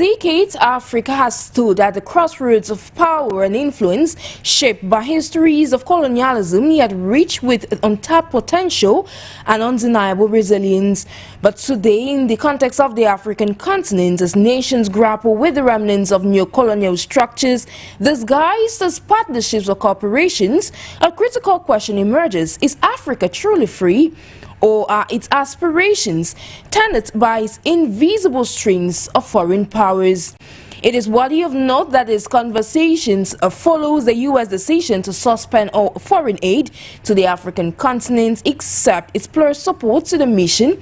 decades, Africa has stood at the crossroads of power and influence, shaped by histories of colonialism, yet rich with untapped potential and undeniable resilience. But today, in the context of the African continent, as nations grapple with the remnants of neocolonial structures disguised as partnerships or corporations, a critical question emerges: is Africa truly free? Or are its aspirations tainted by its invisible strings of foreign powers? It is worthy of note that these conversations follows the U.S. decision to suspend all foreign aid to the African continent, except its pledged support to the mission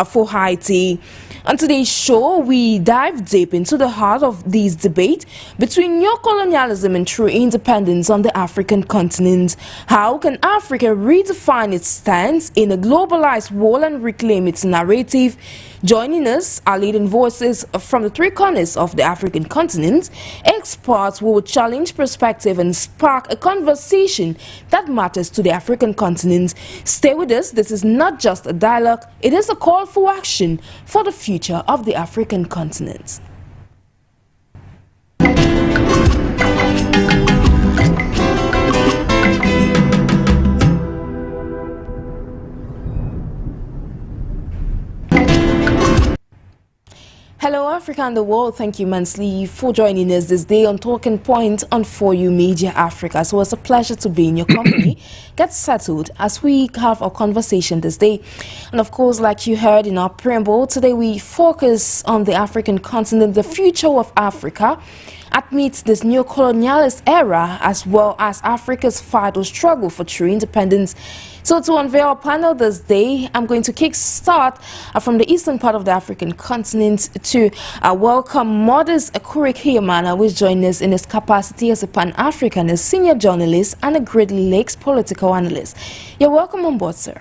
for Haiti. On today's show, we dive deep into the heart of this debate between neocolonialism and true independence on the African continent. How can Africa redefine its stance in a globalized world and reclaim its narrative? Joining us are leading voices from the three corners of the African continent, experts who will challenge perspective and spark a conversation that matters to the African continent. Stay with us. This is not just a dialogue, it is a call for action for the future of the African continent. Hello Africa and the world, thank you immensely for joining us this day on Talking Point on 4U Media Africa. So it's a pleasure to be in your company. Get settled as we have our conversation this day. And of course, like you heard in our preamble, today we focus on the African continent, the future of Africa amidst this new colonialist era, as well as Africa's fight or struggle for true independence. So to unveil our panel this day, I'm going to kick start from the eastern part of the African continent to welcome Modest Akurikiyamana, who is joining us in his capacity as a Pan-Africanist, senior journalist and a Great Lakes political analyst. You're welcome on board, sir.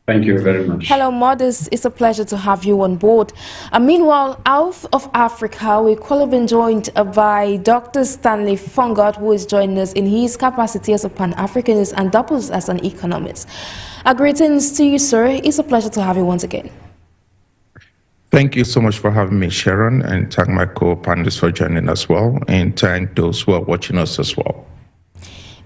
Thank you very much. Hello, Modest. It's a pleasure to have you on board. Meanwhile, out of Africa, we've been joined by Dr. Stanley FONGOD, who is joining us in his capacity as a Pan-Africanist and doubles as an economist. Greetings to you, sir. It's a pleasure to have you once again. Thank you so much for having me, Sharon, and thank my co-panelists for joining as well, and thank those who are watching us as well.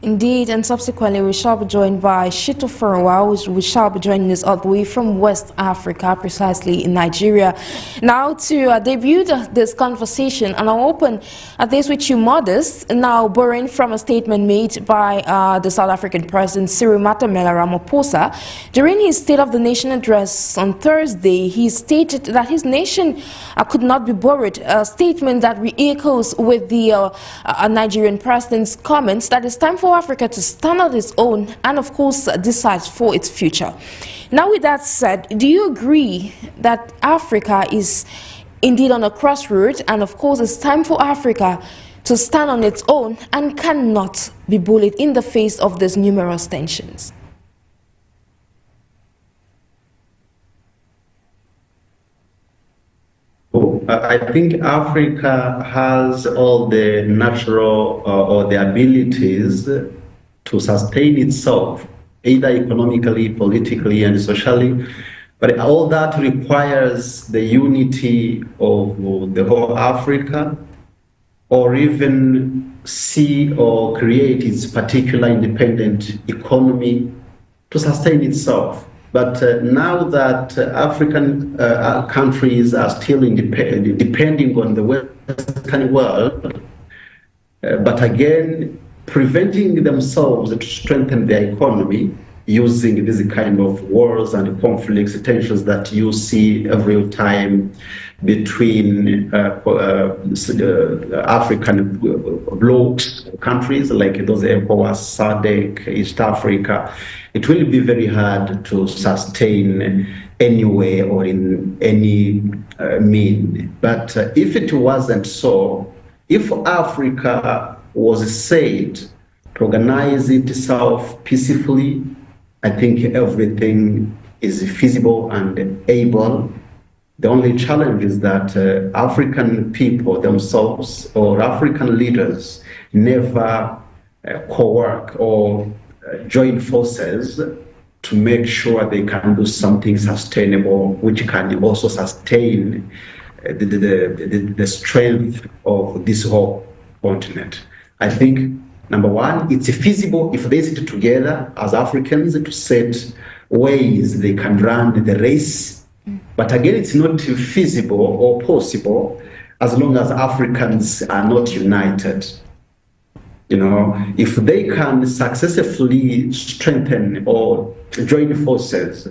Indeed, and subsequently we shall be joined by Shito Farawa, who shall be joining us all the way from West Africa, precisely in Nigeria. Now to debut this conversation, and I'll open this with you, Modest, now borrowing from a statement made by the South African President Cyril Matamela Ramaphosa. During his State of the Nation address on Thursday, he stated that his nation could not be borrowed, a statement that re-echoes with the Nigerian president's comments that it's time for Africa to stand on its own and, of course, decide for its future. Now, with that said, do you agree that Africa is indeed on a crossroad, and, of course, it's time for Africa to stand on its own and cannot be bullied in the face of these numerous tensions? I think Africa has all the natural or the abilities to sustain itself, either economically, politically, and socially. But all that requires the unity of the whole Africa, or even see or create its particular independent economy to sustain itself. But now that African countries are still depending on the Western world, but again, preventing themselves to strengthen their economy using these kind of wars and conflicts, tensions that you see every time between African blocs, countries like those ECOWAS, SADC, East Africa, it will be very hard to sustain anyway or in any mean. But if it wasn't so, if Africa was said to organize itself peacefully, I think everything is feasible and able. The only challenge is that African people themselves or African leaders never co-work or join forces to make sure they can do something sustainable, which can also sustain the strength of this whole continent. I think, number one, it's feasible if they sit together as Africans to set ways they can run the race. But again, it's not feasible or possible as long as Africans are not united. You know, if they can successfully strengthen or join forces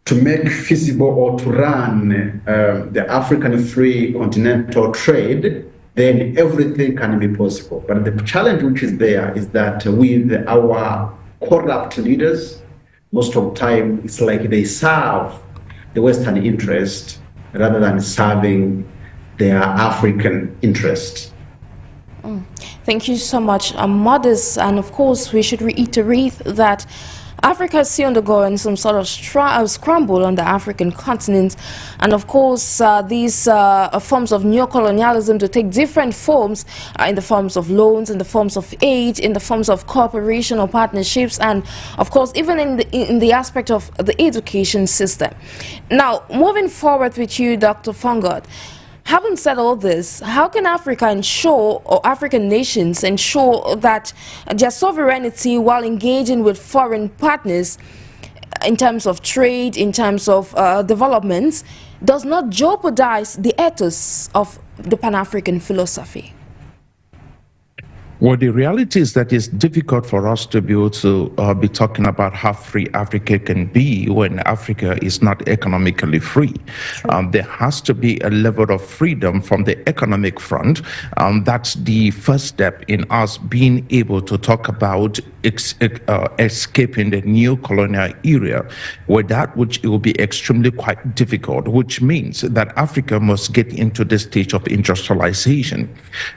to make feasible or to run the African free continental trade, then everything can be possible. But the challenge which is there is that with our corrupt leaders, most of the time it's like they serve the Western interest rather than serving their African interest. Thank you so much, Modest. And of course, we should reiterate that Africa is still undergoing some sort of scramble on the African continent. And of course, these forms of neocolonialism to take different forms in the forms of loans, in the forms of aid, in the forms of cooperation or partnerships, and of course, even in the aspect of the education system. Now, moving forward with you, Dr. FONGOD, having said all this, how can Africa ensure, or African nations ensure, that their sovereignty while engaging with foreign partners in terms of trade, in terms of development, does not jeopardize the ethos of the Pan-African philosophy? Well, the reality is that it's difficult for us to be able to be talking about how free Africa can be when Africa is not economically free. There has to be a level of freedom from the economic front. That's the first step in us being able to talk about escaping the neo-colonial era. With that, which it will be extremely quite difficult, which means that Africa must get into the stage of industrialization.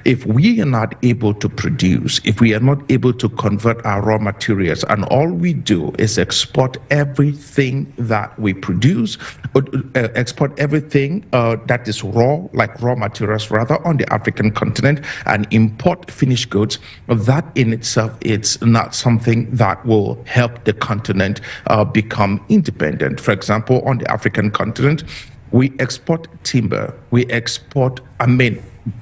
If we are not able to produce, if we are not able to convert our raw materials, and all we do is export everything that we produce, export everything that is raw, like raw materials rather, on the African continent, and import finished goods, that in itself, it's not something that will help the continent become independent. For example, on the African continent, we export timber, we export,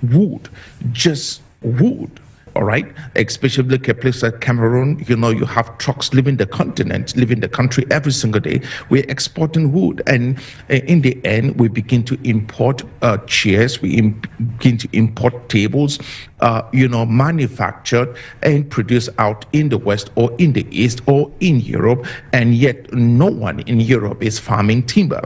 wood, just wood. All right, especially a place like Cameroon, you know, you have trucks leaving the continent, leaving the country every single day. We're exporting wood, and in the end, we begin to import chairs, we begin to import tables, manufactured and produced out in the West or in the East or in Europe, and yet no one in Europe is farming timber.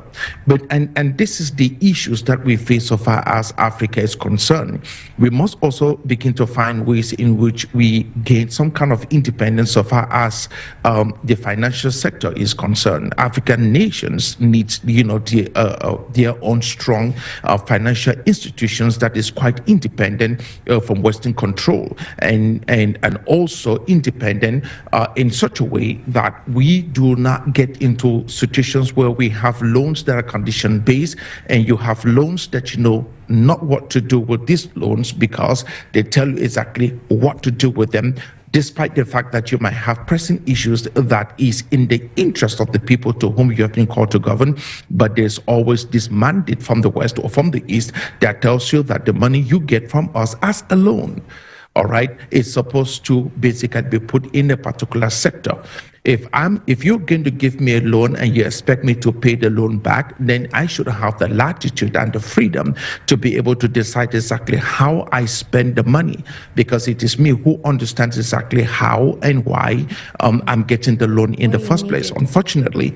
But and this is the issues that we face so far as Africa is concerned. We must also begin to find ways in which we gain some kind of independence so far as the financial sector is concerned. African nations need, their own strong financial institutions that is quite independent from Western control, and also independent in such a way that we do not get into situations where we have loans that are condition based, and you have loans that not what to do with these loans because they tell you exactly what to do with them, despite the fact that you might have pressing issues that is in the interest of the people to whom you have been called to govern. But there's always this mandate from the West or from the East that tells you that the money you get from us as a loan, all right, is supposed to basically be put in a particular sector. If you're going to give me a loan and you expect me to pay the loan back, then I should have the latitude and the freedom to be able to decide exactly how I spend the money, because it is me who understands exactly how and why I'm getting the loan in the first place. Unfortunately,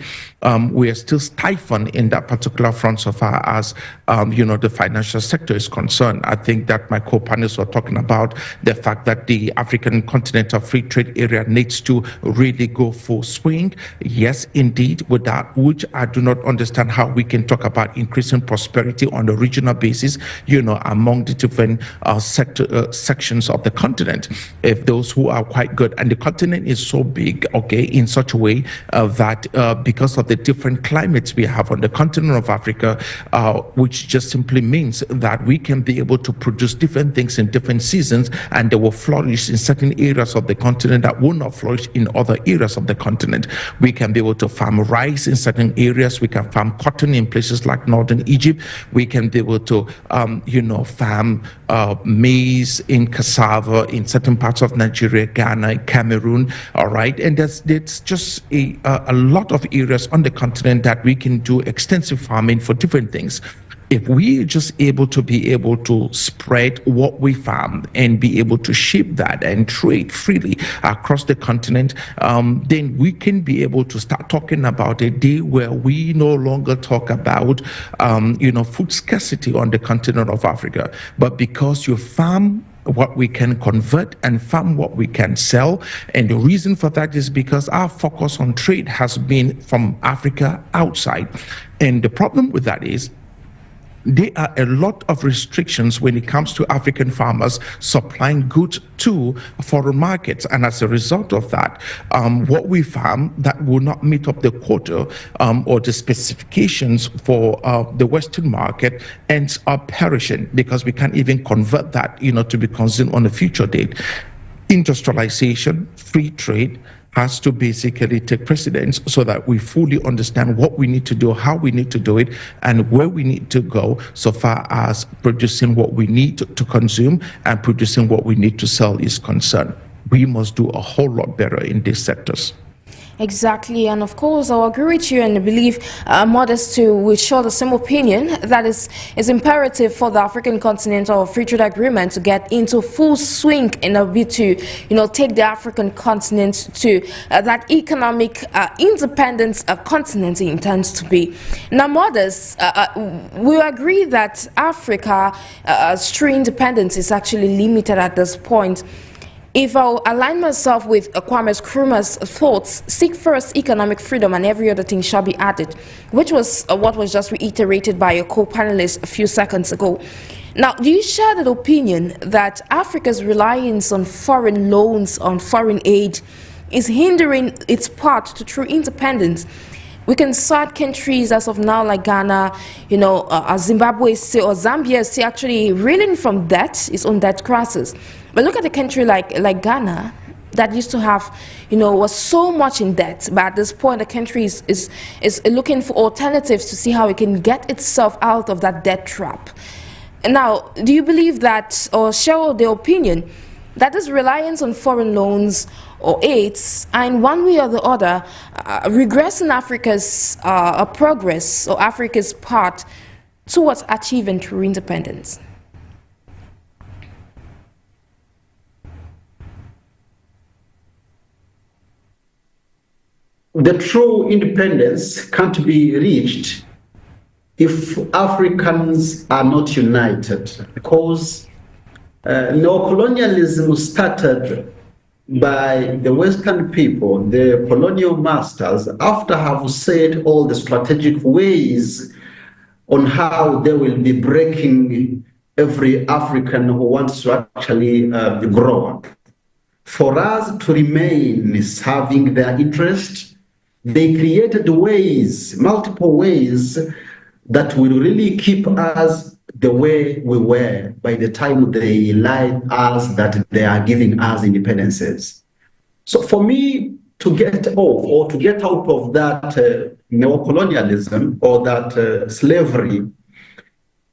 we are still stifled in that particular front so far as the financial sector is concerned. I think that my co-panelists were talking about the fact that the African continental free trade area needs to really go full swing. Yes, indeed, with that, which I do not understand how we can talk about increasing prosperity on a regional basis, among the different sections of the continent, if those who are quite good. And the continent is so big, okay, in such a way that because of the different climates we have on the continent of Africa, which just simply means that we can be able to produce different things in different seasons, and they will flourish in certain areas of the continent that will not flourish in other areas of the continent. We can be able to farm rice in certain areas. We can farm cotton in places like northern Egypt. We can be able to, farm maize in cassava in certain parts of Nigeria, Ghana, Cameroon. All right, and there's just a lot of areas on the continent that we can do extensive farming for different things. If we are just able to spread what we farm and be able to ship that and trade freely across the continent, then we can be able to start talking about a day where we no longer talk about, food scarcity on the continent of Africa, but because you farm what we can convert and farm what we can sell. And the reason for that is because our focus on trade has been from Africa outside. And the problem with that is there are a lot of restrictions when it comes to African farmers supplying goods to foreign markets. And as a result of that, what we farm that will not meet up the quota or the specifications for the Western market ends up perishing because we can't even convert that, to be consumed on a future date. Industrialization, free trade, has to basically take precedence so that we fully understand what we need to do, how we need to do it, and where we need to go so far as producing what we need to consume and producing what we need to sell is concerned. We must do a whole lot better in these sectors. Exactly, and of course I agree with you, and I believe Modest too will share the same opinion that it's imperative for the African continental free trade agreement to get into full swing in a bit to take the African continent to that economic independence continent it intends to be. Now, Modest, we agree that Africa's true independence is actually limited at this point. If I align myself with Kwame Nkrumah's thoughts, seek first economic freedom and every other thing shall be added, which was what was just reiterated by your co-panelist a few seconds ago. Now, do you share that opinion that Africa's reliance on foreign loans, on foreign aid, is hindering its path to true independence? We can cite countries as of now like Ghana, Zimbabwe, or Zambia, actually reeling from debt, its own debt crisis. But look at a country like Ghana that used to have, was so much in debt. But at this point, the country is looking for alternatives to see how it can get itself out of that debt trap. Now, do you believe that, or share the opinion, that this reliance on foreign loans or aids are in one way or the other regressing Africa's progress or Africa's path towards achieving true independence? The true independence can't be reached if Africans are not united, because neocolonialism started by the Western people, the colonial masters, after have set all the strategic ways on how they will be breaking every African who wants to actually grow up. For us to remain serving their interest, they created ways, multiple ways, that will really keep us the way we were by the time they lied us that they are giving us independences. So for me to get off or to get out of that neocolonialism or that slavery,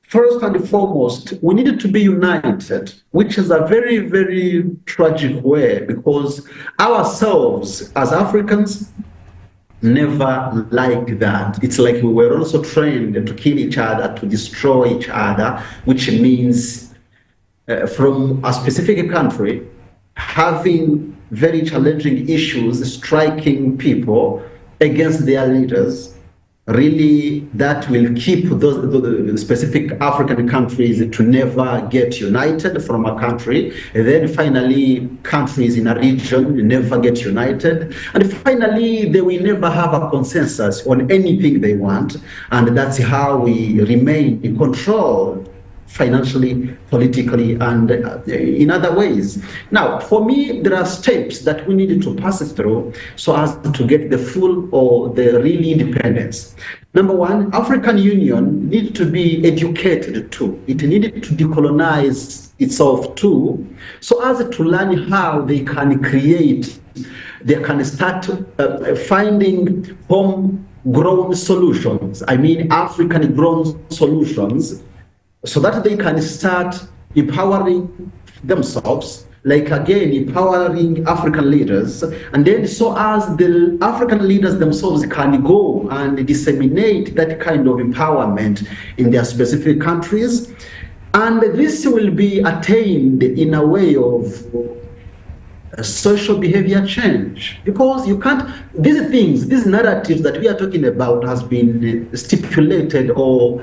first and foremost, we needed to be united, which is a very, very tragic way, because ourselves as Africans never like that. It's like we were also trained to kill each other, to destroy each other, which means from a specific country having very challenging issues, striking people against their leaders. Really, that will keep those specific African countries to never get united from a country. And then finally, countries in a region never get united. And finally, they will never have a consensus on anything they want. And that's how we remain in control financially, politically, and in other ways. Now, for me, there are steps that we needed to pass through so as to get the full or the real independence. Number one, African Union needed to be educated too. It needed to decolonize itself too, so as to learn how they can create they can start finding homegrown solutions, I mean African-grown solutions, so that they can start empowering themselves, like again, empowering African leaders, and then so as the African leaders themselves can go and disseminate that kind of empowerment in their specific countries. And this will be attained in a way of social behavior change, because you can't, these things, these narratives that we are talking about has been stipulated or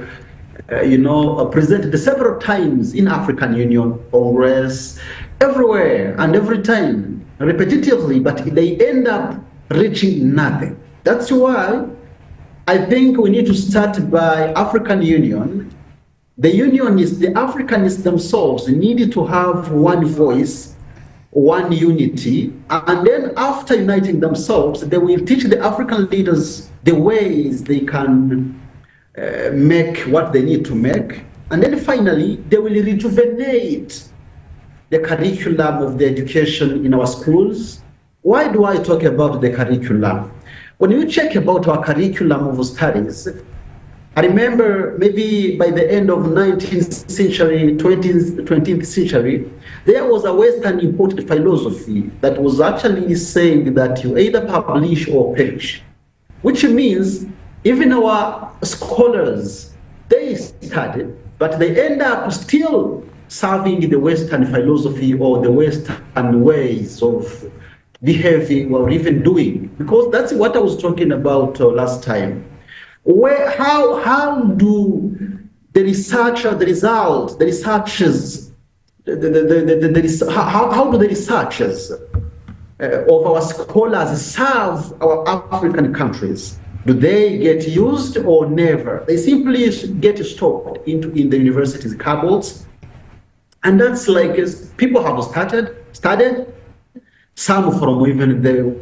presented several times in African Union, Congress, everywhere and every time, repetitively, but they end up reaching nothing. That's why I think we need to start by African Union. The unionists, the Africanists themselves needed to have one voice, one unity, and then after uniting themselves, they will teach the African leaders the ways they can make what they need to make, and then finally they will rejuvenate the curriculum of the education in our schools. Why do I talk about the curriculum? When you check about our curriculum of studies, I remember maybe by the end of 19th century, 20th century, there was a Western imported philosophy that was actually saying that you either publish or perish, which means even our scholars, they studied, but they end up still serving the Western philosophy or the Western ways of behaving or even doing, because that's what I was talking about last time. How do the researcher, the results, the researchers, how do the researchers of our scholars serve our African countries? Do they get used or never? They simply get stored in the universities' cupboards. And that's like, people have studied, some from even the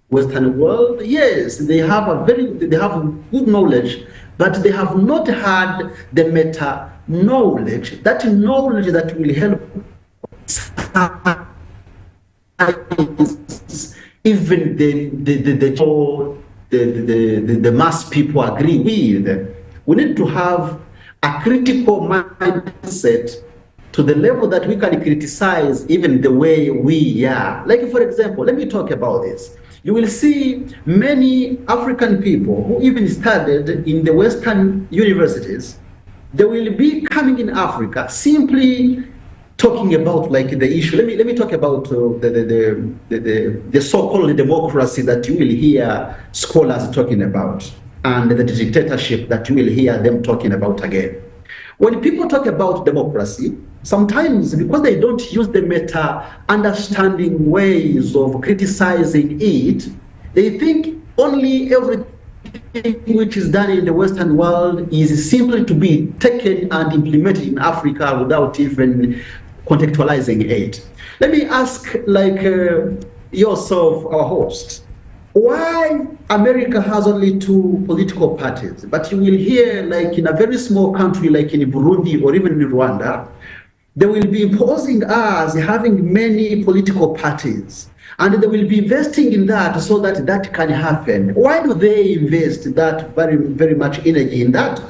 Western world. Yes, they have good knowledge, but they have not had the meta knowledge, that knowledge that will help even the mass people agree with. We need to have a critical mindset to the level that we can criticize even the way we are. Like, for example, let me talk about this. You will see many African people who even studied in the Western universities, they will be coming in Africa simply talking about like the issue. Let me talk about the so-called democracy that you will hear scholars talking about, and the dictatorship that you will hear them talking about again. When people talk about democracy, sometimes because they don't use the meta-understanding ways of criticizing it, they think only everything which is done in the Western world is simply to be taken and implemented in Africa without even contextualizing it. Let me ask, like yourself, our host, why America has only 2 political parties, but you will hear like in a very small country like in Burundi or even in Rwanda, they will be imposing us having many political parties, and they will be investing in that so that that can happen. Why do they invest that very, very much energy in that?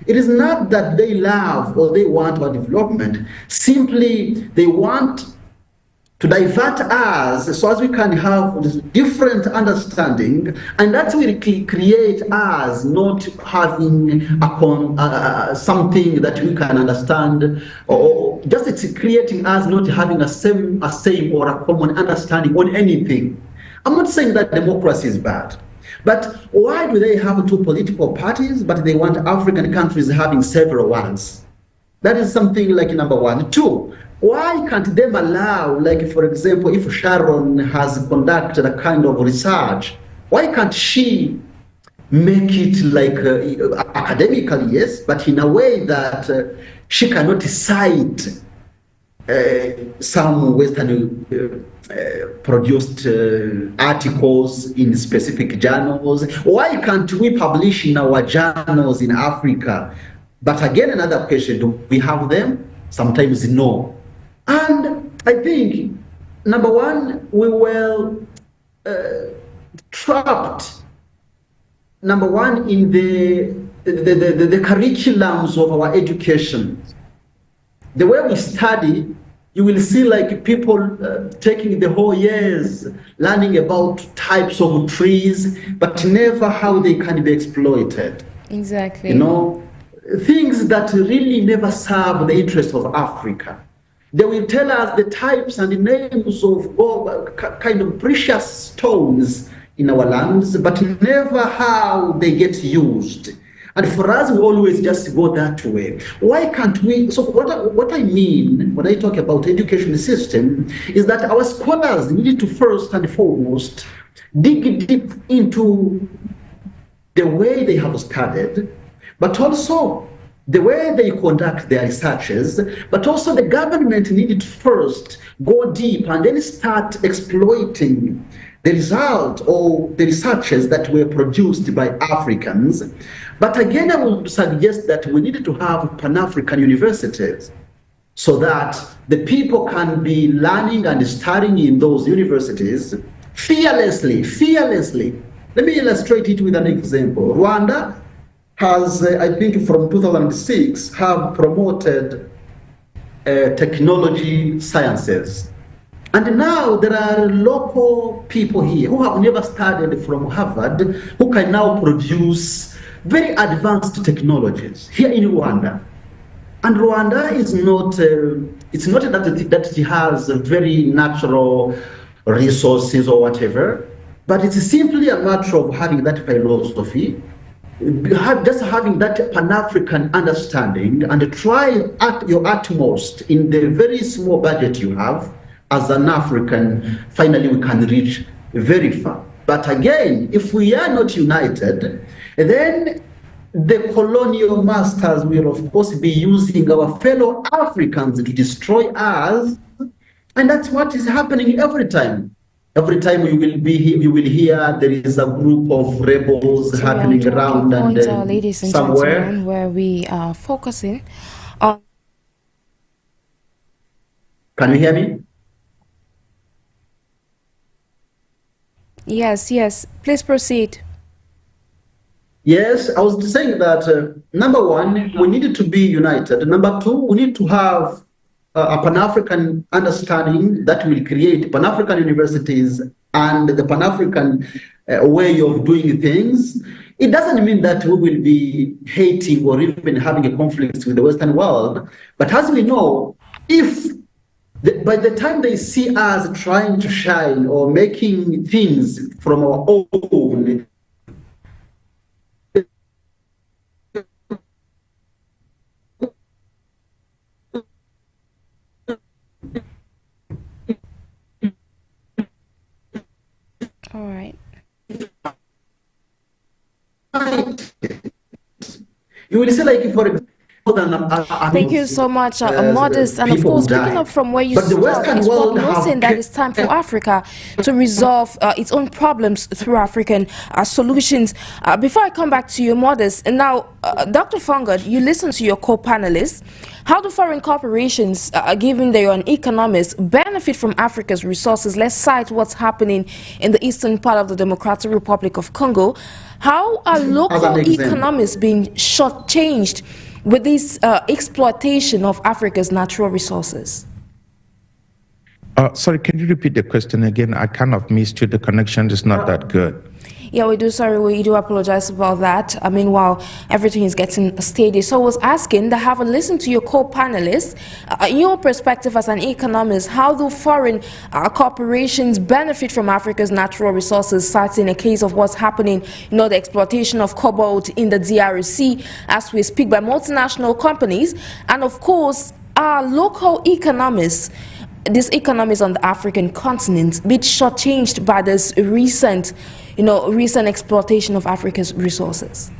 It is not that they love or they want our development. Simply, they want to divert us so as we can have this different understanding, and that will create us not having something that we can understand, or just it's creating us not having a same or a common understanding on anything. I'm not saying that democracy is bad, but why do they have 2 political parties, but they want African countries having several ones? That is something like number 1. 2, why can't they allow, like for example, if Sharon has conducted a kind of research, why can't she make it like academically, yes, but in a way that she cannot cite some Western produced articles in specific journals? Why can't we publish in our journals in Africa? But again, another question, do we have them? Sometimes no. And I think, number 1, we will trapped, number one, in the curriculums of our education. The way we study, you will see like people taking the whole years learning about types of trees, but never how they can be exploited. Exactly. You know, things that really never serve the interest of Africa. They will tell us the types and the names of all kind of precious stones in our lands, but never how they get used. And for us, we always just go that way. Why can't we? So what I mean when I talk about education system is that our scholars need to first and foremost dig deep into the way they have studied, but also the way they conduct their researches, but also the government needed to first go deep and then start exploiting the result or the researches that were produced by Africans. But again, I would suggest that we need to have Pan-African universities so that the people can be learning and studying in those universities fearlessly. Let me illustrate it with an example. Rwanda has, I think from 2006, have promoted technology sciences. And now there are local people here who have never studied from Harvard, who can now produce very advanced technologies here in Rwanda. And Rwanda is not, it's not that it has very natural resources or whatever, but it's simply a matter of having that philosophy, just having that Pan-African understanding, and try at your utmost in the very small budget you have as an African. Finally, we can reach very far. But again, if we are not united, then the colonial masters will, of course, be using our fellow Africans to destroy us. And that's what is happening every time. Every time you will hear there is a group of rebels happening around and ladies and somewhere. Gentlemen, where we are focusing on. Can you hear me? Yes. Please proceed. Yes, I was saying that number one, we needed to be united. Number two, we need to have a Pan-African understanding that will create Pan-African universities and the Pan-African way of doing things. It doesn't mean that we will be hating or even having a conflict with the Western world. But as we know, if by the time they see us trying to shine or making things from our own, All right. You will see, like, for example, thank you so much, Modest. And of course, picking up from where you started, it's worth noting that it's time for Africa to resolve its own problems through African solutions. Before I come back to you, Modest, and now, Dr. FONGOD, you listen to your co-panelists. How do foreign corporations, given they are an economist, benefit from Africa's resources? Let's cite what's happening in the eastern part of the Democratic Republic of Congo. How are local economists being shortchanged with this exploitation of Africa's natural resources? Sorry, can you repeat the question again? I kind of missed you. The connection is not that good. Yeah, we do. Sorry, we do apologize about that. Meanwhile, everything is getting steady. So I was asking that, having listened to your co-panelists, in your perspective as an economist, how do foreign corporations benefit from Africa's natural resources, citing a case of what's happening, the exploitation of cobalt in the DRC as we speak by multinational companies, and of course, our local economists, these economies on the African continent, bit shortchanged by this recent exploitation of Africa's resources?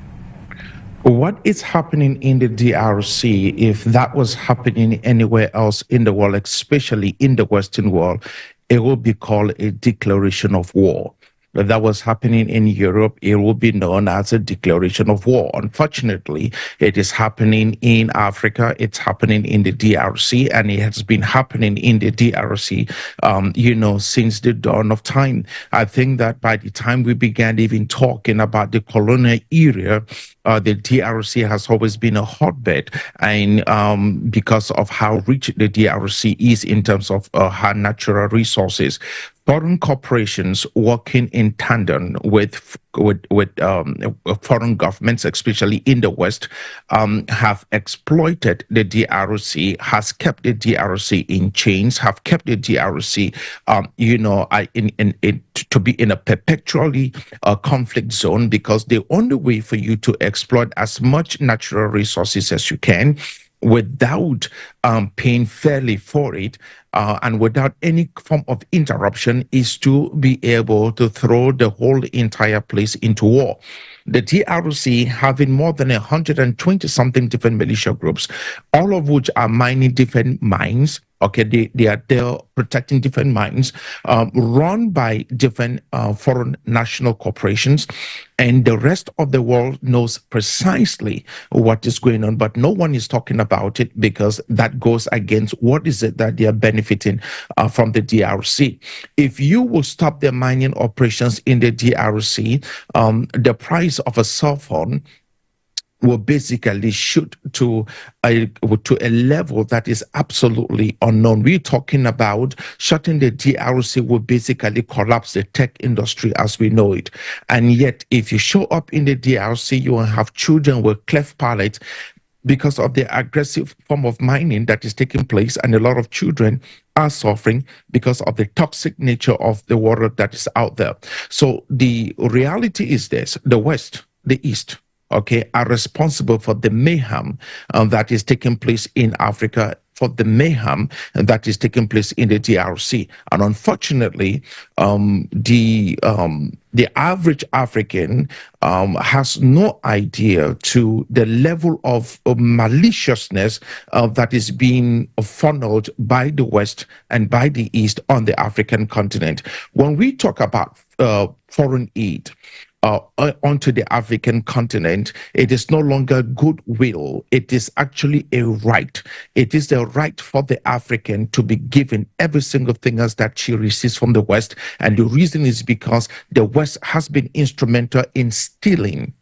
What is happening in the DRC, if that was happening anywhere else in the world, especially in the Western world, it will be called a declaration of war. that was happening in Europe, it will be known as a declaration of war. Unfortunately, it is happening in Africa, it's happening in the DRC, and it has been happening in the DRC, since the dawn of time. I think that by the time we began even talking about the colonial era, the DRC has always been a hotbed, and because of how rich the DRC is in terms of her natural resources. Foreign corporations working in tandem with foreign governments, especially in the West, have exploited the DRC, has kept the DRC in chains, have kept the DRC, to be in a perpetually conflict zone, because the only way for you to exploit as much natural resources as you can without paying fairly for it, and without any form of interruption, is to be able to throw the whole entire place into war. The DRC having more than 120 something different militia groups, all of which are mining different mines. Okay, they are there protecting different mines, run by different foreign national corporations, and the rest of the world knows precisely what is going on, but no one is talking about it, because that goes against what is it that they are benefiting from the DRC. If you will stop their mining operations in the DRC, the price of a cell phone will basically shoot to a level that is absolutely unknown. We're talking about shutting the DRC will basically collapse the tech industry as we know it. And yet, if you show up in the DRC, you will have children with cleft palates because of the aggressive form of mining that is taking place, and a lot of children are suffering because of the toxic nature of the water that is out there. So the reality is this: the West, the East, are responsible for the mayhem that is taking place in Africa, for the mayhem that is taking place in the DRC. And unfortunately, the average African has no idea to the level of maliciousness that is being funneled by the West and by the East on the African continent. When we talk about foreign aid onto the African continent, it is no longer goodwill. It is actually a right. It is the right for the African to be given every single thing else that she receives from the West. And the reason is because the West has been instrumental in stealing,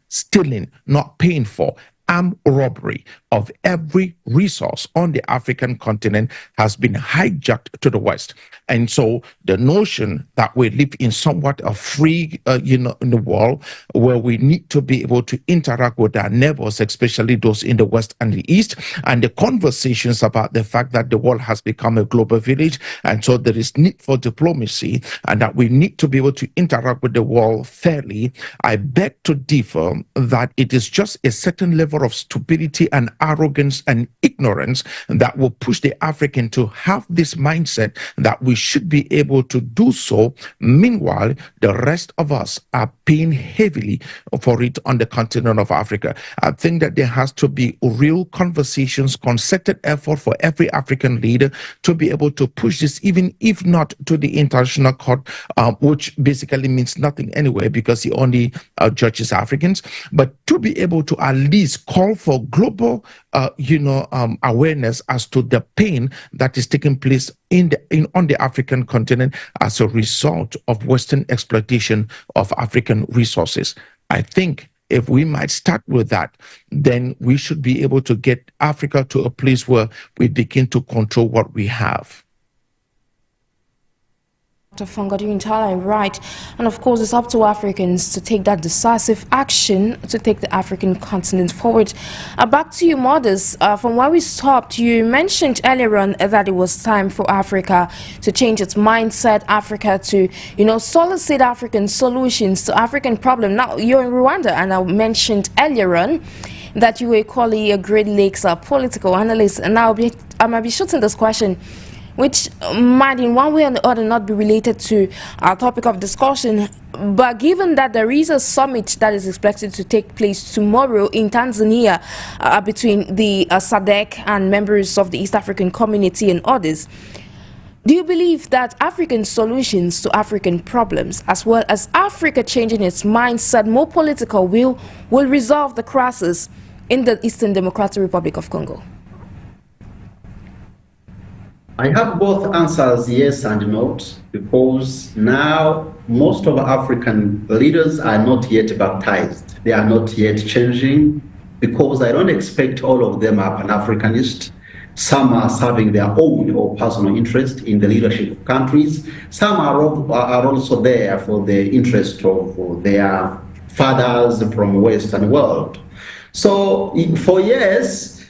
not paying for. Armed robbery of every resource on the African continent has been hijacked to the West. And so the notion that we live in somewhat a free, in the world where we need to be able to interact with our neighbors, especially those in the West and the East, and the conversations about the fact that the world has become a global village, and so there is need for diplomacy, and that we need to be able to interact with the world fairly, I beg to differ that it is just a certain level of stupidity and arrogance and ignorance that will push the African to have this mindset that we should be able to do so. Meanwhile, the rest of us are paying heavily for it on the continent of Africa. I think that there has to be real conversations, concerted effort for every African leader to be able to push this, even if not to the international court, which basically means nothing anyway, because he only judges Africans, but to be able to at least call for global awareness as to the pain that is taking place on the African continent as a result of Western exploitation of African resources. I think if we might start with that, then we should be able to get Africa to a place where we begin to control what we have. FONGOD, you're entirely right. And of course, it's up to Africans to take that decisive action to take the African continent forward. Back to you, Modest. From where we stopped, you mentioned earlier on that it was time for Africa to change its mindset, Africa to, solicit African solutions to African problems. Now, you're in Rwanda, and I mentioned earlier on that you were equally a Great Lakes political analyst. And now I might be shooting this question, which might in one way or the other not be related to our topic of discussion. But given that there is a summit that is expected to take place tomorrow in Tanzania between the SADC and members of the East African Community and others, Do you believe that African solutions to African problems, as well as Africa changing its mindset, more political will resolve the crisis in the Eastern Democratic Republic of Congo? I have both answers, yes and no, because now most of African leaders are not yet baptized. They are not yet changing, because I don't expect all of them are Pan-Africanist. Some are serving their own or personal interest in the leadership of countries. Some are also there for the interest of their fathers from Western world. So for yes,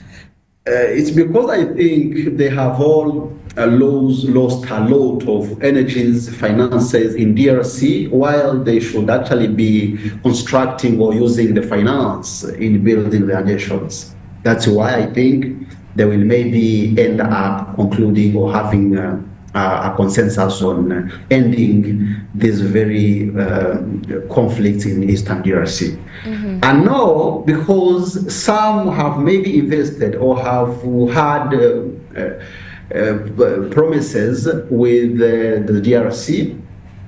it's because I think they have all lost a lot of energies, finances in DRC, while they should actually be constructing or using the finance in building their nations. That's why I think they will maybe end up concluding or having a consensus on ending this very conflict in Eastern DRC. Mm-hmm. And no, because some have maybe invested or have had promises with the DRC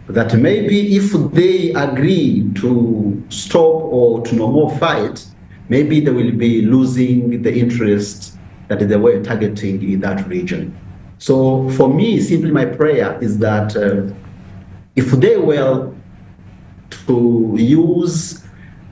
that maybe if they agree to stop or to no more fight, maybe they will be losing the interest that they were targeting in that region. So for me, simply my prayer is that if they were to use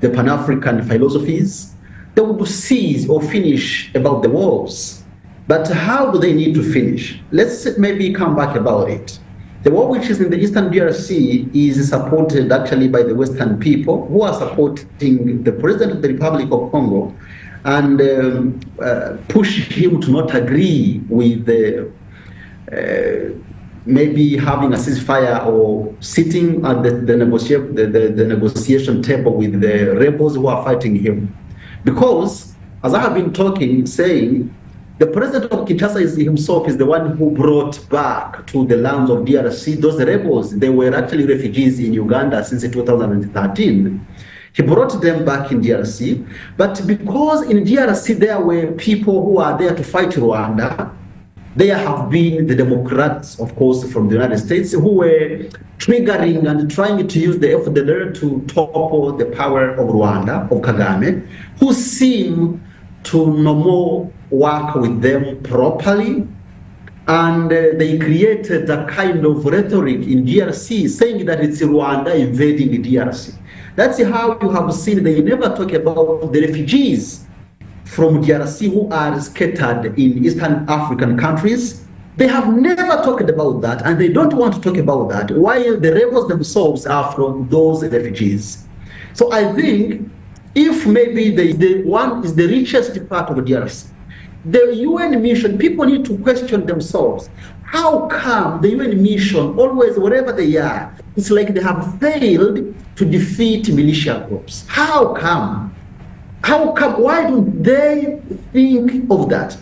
the Pan-African philosophies, they would cease or finish about the wars. But how do they need to finish? Let's maybe come back about it. The war which is in the Eastern DRC is supported actually by the Western people who are supporting the President of the Republic of Congo and push him to not agree with the maybe having a ceasefire or sitting at the negotiation table with the rebels who are fighting him. Because, as I have been saying, the president of Kinshasa himself is the one who brought back to the lands of DRC those rebels. They were actually refugees in Uganda since 2013. He brought them back in DRC, but because in DRC there were people who are there to fight Rwanda, there have been the Democrats, of course, from the United States, who were triggering and trying to use the FDLR to topple the power of Rwanda, of Kagame, who seem to no more work with them properly. And they created a kind of rhetoric in DRC saying that it's Rwanda invading the DRC. That's how you have seen they never talk about the refugees from DRC who are scattered in Eastern African countries. They have never talked about that, and they don't want to talk about that, while the rebels themselves are from those refugees. So I think if maybe the one is the richest part of DRC, the UN mission, people need to question themselves. How come the UN mission, always wherever they are, it's like they have failed to defeat militia groups? How come? How come? Why don't they think of that?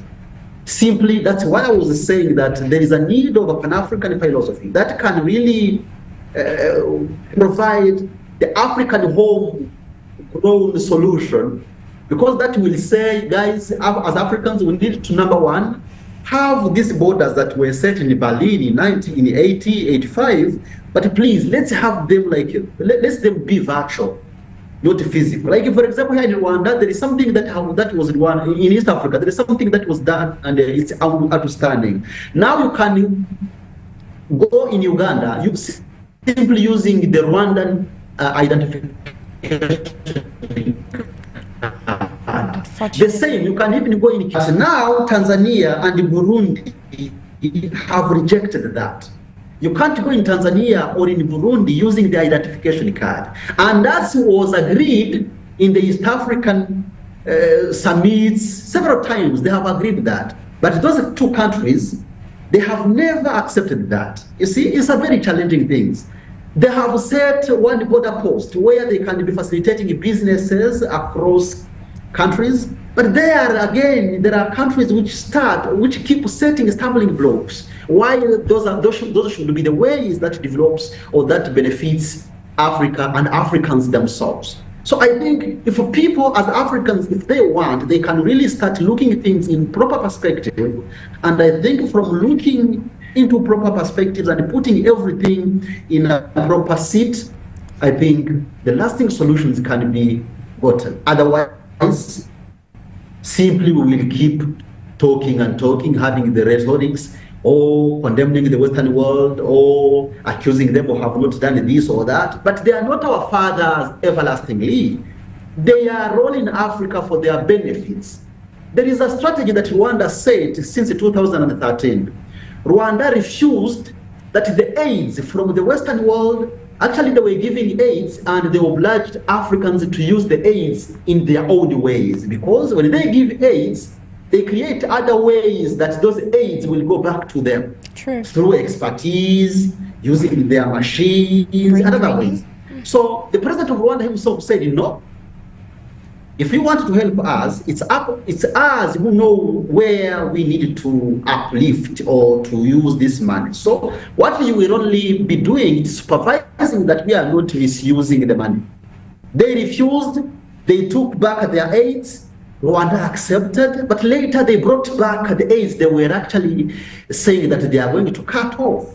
Simply, that's why I was saying that there is a need of a Pan-African philosophy that can really provide the African homegrown solution, because that will say, guys, as Africans, we need to, number one, have these borders that were set in Berlin in 1980, 85, but please, let's have them like, let them be virtual, not physical. Like, for example, here in Rwanda, there is something that was in East Africa, there is something that was done and it's outstanding. Now you can go in Uganda, you simply using the Rwandan identification. The same, you can even go in. Now Tanzania and Burundi have rejected that. You can't go in Tanzania or in Burundi using the identification card. And that was agreed in the East African summits several times. They have agreed that. But those two countries, they have never accepted that. You see, it's a very challenging thing. They have set one border post where they can be facilitating businesses across countries, but there again, there are countries which keep setting stumbling blocks. Why those should be the ways that develops or that benefits Africa and Africans themselves. So I think if people as Africans, if they want, they can really start looking at things in proper perspective. And I think from looking into proper perspectives and putting everything in a proper seat, I think the lasting solutions can be gotten. Otherwise, simply we will keep talking and talking, having the rhetorics, or condemning the Western world, or accusing them of have not done this or that. But they are not our fathers everlastingly. They are rolling Africa for their benefits. There is a strategy that Rwanda said since 2013. Rwanda refused that the aids from the Western world, actually they were giving aids and they obliged Africans to use the aids in their own ways, because when they give aids, they create other ways that those aids will go back to them. True. Through expertise, using their machines, and other ways. So the president of Rwanda himself said, no, if you want to help us, it's us who know where we need to uplift or to use this money. So what you will only be doing is supervising that we are not misusing the money. They refused, they took back their aids, Rwanda accepted, but later they brought back the aids they were actually saying that they are going to cut off.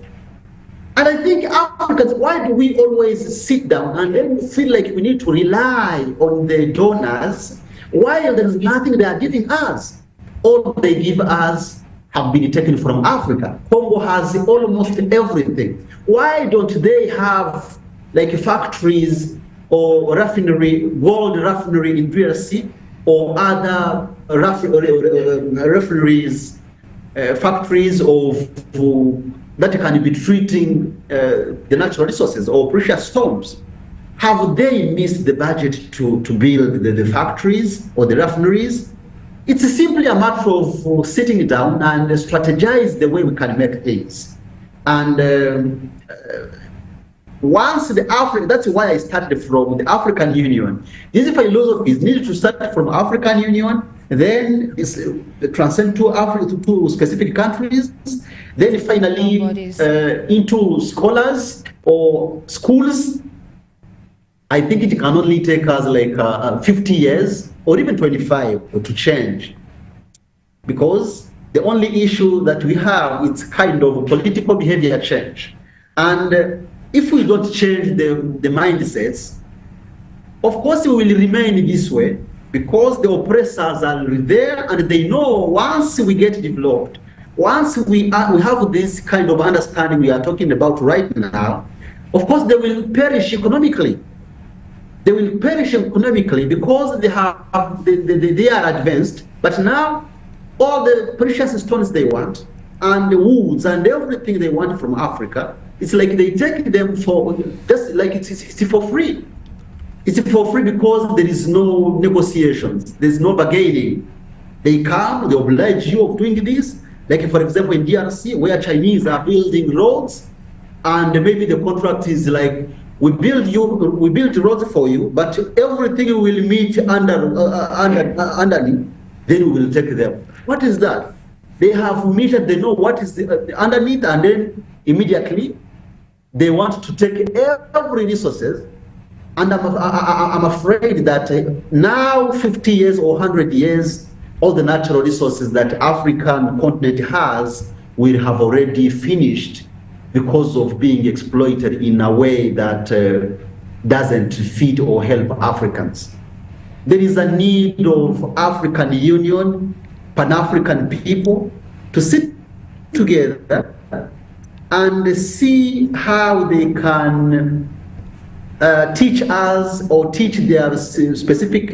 And I think Africans, why do we always sit down and then feel like we need to rely on the donors while there is nothing they are giving us? All they give us have been taken from Africa. Congo has almost everything. Why don't they have like factories or refinery, gold refinery in DRC, or other refineries, factories of that can be treating the natural resources or precious stones? Have they missed the budget to build the factories or the refineries? It's simply a matter of sitting down and strategize the way we can make things. And once that's why I started from the African Union. This philosophy is needed to start from African Union, then transcend to specific countries, then finally into scholars or schools. I think it can only take us like 50 years or even 25 to change, because the only issue that we have is kind of political behavior change. And if we don't change the mindsets, of course we will remain this way, because the oppressors are there and they know once we get developed, once we have this kind of understanding we are talking about right now, of course they will perish economically. They will perish economically because they are advanced, but now all the precious stones they want and the woods and everything they want from Africa, it's like they take them for just like it's for free. It's for free because there is no negotiations, there's no bargaining. They come, they oblige you of doing this. Like for example in DRC, where Chinese are building roads, and maybe the contract is like, we build roads for you, but everything will meet underneath, then we will take them. What is that? They have measured, they know what is the underneath, and then immediately they want to take every resources. And I'm afraid that now 50 years or 100 years, all the natural resources that African continent has will have already finished because of being exploited in a way that doesn't fit or help Africans. There is a need of African Union, Pan-African people to sit together and see how they can teach us or teach their specific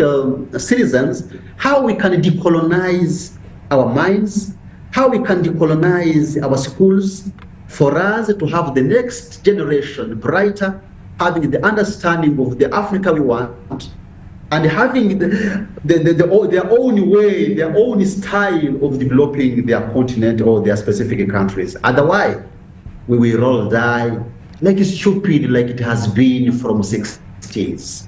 citizens how we can decolonize our minds, how we can decolonize our schools, for us to have the next generation brighter, having the understanding of the Africa we want, and having their own way, their own style of developing their continent or their specific countries. Otherwise, we will all die like stupid, like it has been from 60s.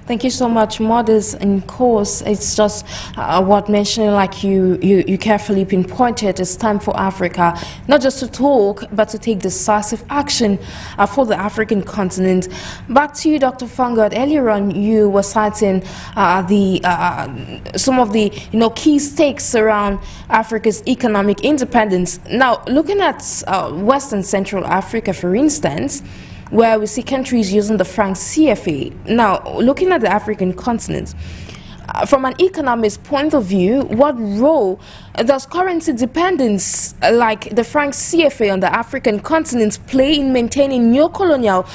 Thank you so much, Mothers. In course, it's just what mentioning, like you carefully pinpointed, it's time for Africa not just to talk, but to take decisive action for the African continent. Back to you, Dr. FONGOD. Earlier on, you were citing some of the key stakes around Africa's economic independence. Now, looking at Western Central Africa, for instance, where we see countries using the franc CFA. Now, looking at the African continent, from an economist point of view, what role does currency dependence like the franc CFA on the African continent play in maintaining neocolonial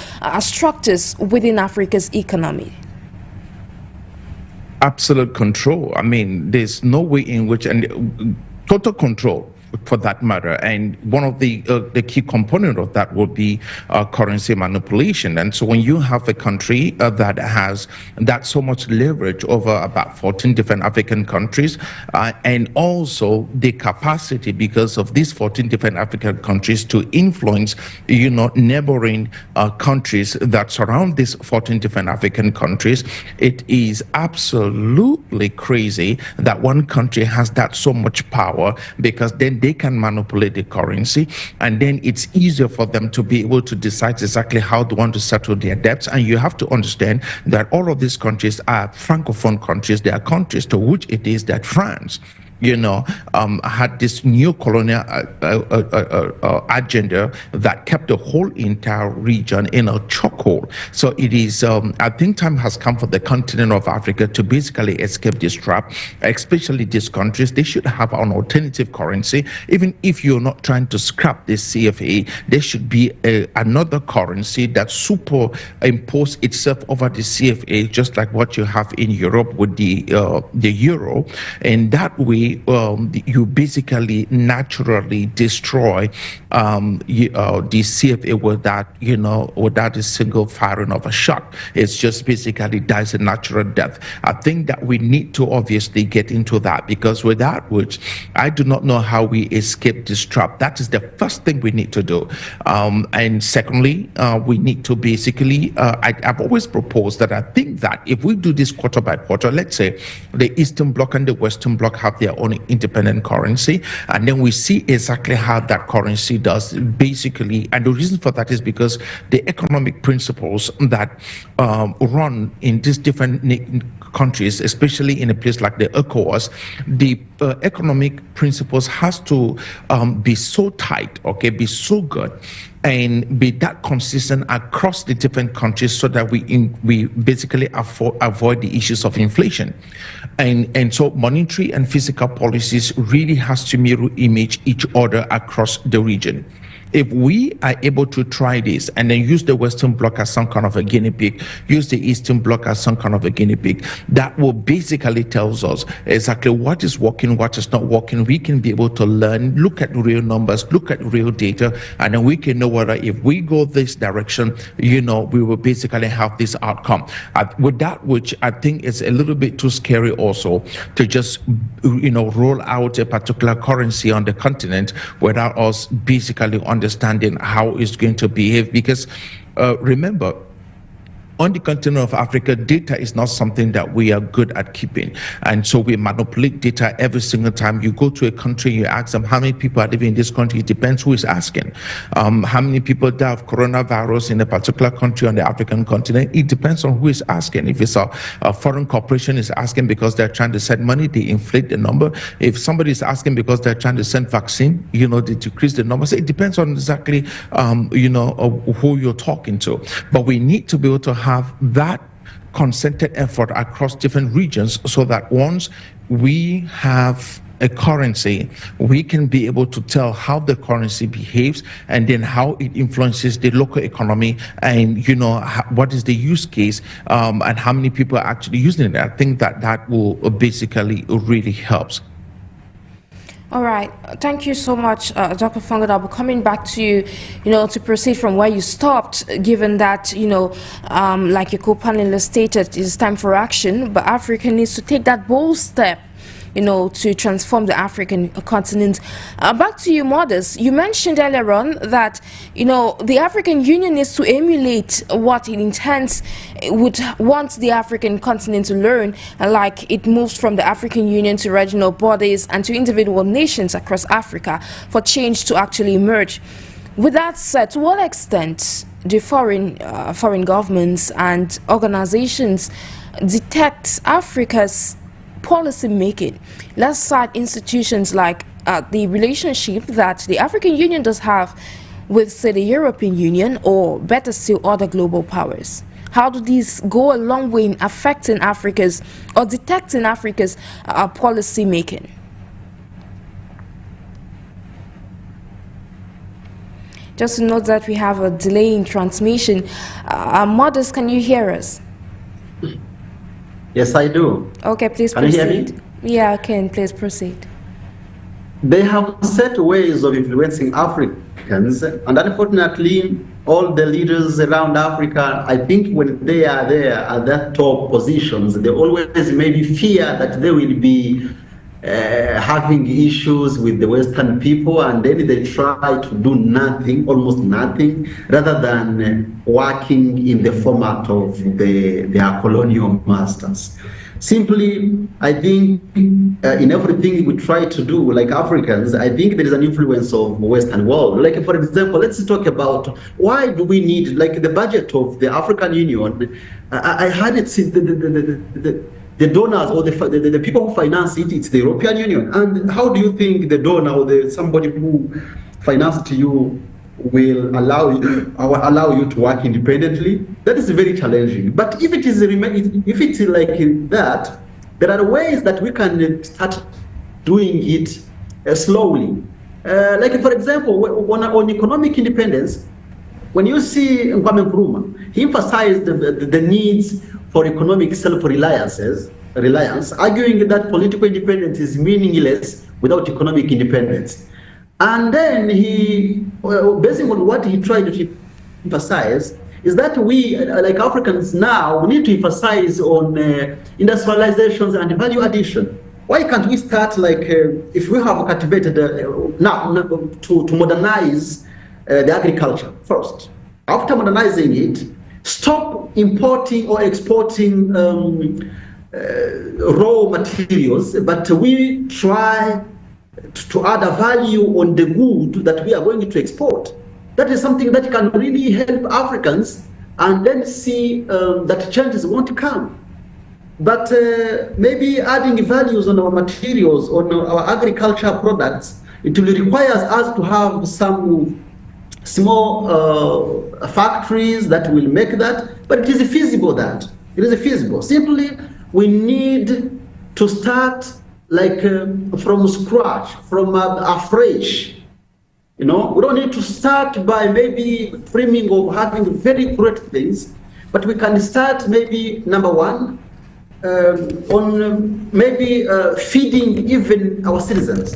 structures within Africa's economy? Absolute control. I mean, there's no way in which, and total control, for that matter, and one of the key component of that would be currency manipulation. And so when you have a country that has that so much leverage over about 14 different African countries, and also the capacity, because of these 14 different African countries, to influence neighboring countries that surround these 14 different African countries, it is absolutely crazy that one country has that so much power, because then they can manipulate the currency, and then it's easier for them to be able to decide exactly how they want to settle their debts. And you have to understand that all of these countries are francophone countries. They are countries to which it is that France had this new colonial agenda that kept the whole entire region in a chokehold. So it is, I think time has come for the continent of Africa to basically escape this trap, especially these countries. They should have an alternative currency. Even if you're not trying to scrap this CFA, there should be another currency that superimposes itself over the CFA, just like what you have in Europe with the euro. And that way, you basically naturally destroy the CFA without a single firing of a shot. It's just basically dies a natural death. I think that we need to obviously get into that, because without which I do not know how we escape this trap. That is the first thing we need to do. And secondly, we need to basically, I've always proposed that I think that if we do this quarter by quarter, let's say the Eastern Bloc and the Western Bloc have their own independent currency, and then we see exactly how that currency does basically. And the reason for that is because the economic principles that run in these different countries, especially in a place like the ECOWAS, the economic principles has to be so tight, be so good, and be that consistent across the different countries, so that we basically avoid the issues of inflation. And so monetary and fiscal policies really has to mirror image each other across the region. If we are able to try this and then use the Western Bloc as some kind of a guinea pig, use the Eastern Bloc as some kind of a guinea pig, that will basically tells us exactly what is working, what is not working. We can be able to learn, look at real numbers, look at real data, and then we can know whether if we go this direction, we will basically have this outcome. With that, which I think is a little bit too scary also, to just, roll out a particular currency on the continent without us basically understanding how it's going to behave. Because remember, on the continent of Africa, data is not something that we are good at keeping. And so we manipulate data every single time. You go to a country, you ask them how many people are living in this country. It depends who is asking. How many people die of coronavirus in a particular country on the African continent? It depends on who is asking. If it's a foreign corporation is asking because they're trying to send money, they inflate the number. If somebody is asking because they're trying to send vaccine, they decrease the number. So it depends on exactly, who you're talking to. But we need to be able to have that concerted effort across different regions, so that once we have a currency, we can be able to tell how the currency behaves, and then how it influences the local economy, and what is the use case, and how many people are actually using it. I think that will basically really helps. All right, thank you so much, Dr. FONGOD. I'll be coming back to you, to proceed from where you stopped, given that, like your co-panelist stated, it's time for action, but Africa needs to take that bold step to transform the African continent. Back to you, Modest. You mentioned earlier on that, the African Union needs to emulate what it intends, would want the African continent to learn, like it moves from the African Union to regional bodies and to individual nations across Africa for change to actually emerge. With that said, to what extent do foreign governments and organizations detect Africa's policy making? Let's cite institutions like the relationship that the African Union does have with, say, the European Union, or better still, other global powers. How do these go a long way in affecting Africa's, or detecting Africa's policy making? Just to note that we have a delay in transmission. Modest, can you hear us? Yes, I do. Okay, please proceed. Can you hear me? Yeah, I can. Please proceed. They have set ways of influencing Africans, and unfortunately, all the leaders around Africa, I think when they are there at that top positions, they always maybe fear that they will be having issues with the Western people, and then they try to do nothing, almost nothing, rather than working in the format of their colonial masters. Simply, I think in everything we try to do, like Africans, I think there is an influence of Western world. Like, for example, let's talk about why do we need, like, the budget of the African Union. I had it, the donors or the people who finance it, it's the European Union. And how do you think the donor or somebody who financed you will allow you to work independently? That is very challenging. But if it is like that, there are ways that we can start doing it slowly. Like, for example, on economic independence, when you see Kwame Nkrumah, he emphasized the needs for economic self-reliance, arguing that political independence is meaningless without economic independence. And then he, based on what he tried to emphasize, is that we, like Africans now, we need to emphasize on industrializations and value addition. Why can't we start, like, if we have cultivated, now to modernize the agriculture first. After modernizing it, stop importing or exporting raw materials, but we try to add a value on the good that we are going to export. That is something that can really help Africans, and then see that changes won't come. But maybe adding values on our materials, on our agricultural products, it will require us to have some small factories that will make that, but it is feasible that. It is feasible. Simply, we need to start like from scratch, from afresh. We don't need to start by maybe dreaming of having very great things, but we can start maybe, number one, on maybe feeding even our citizens.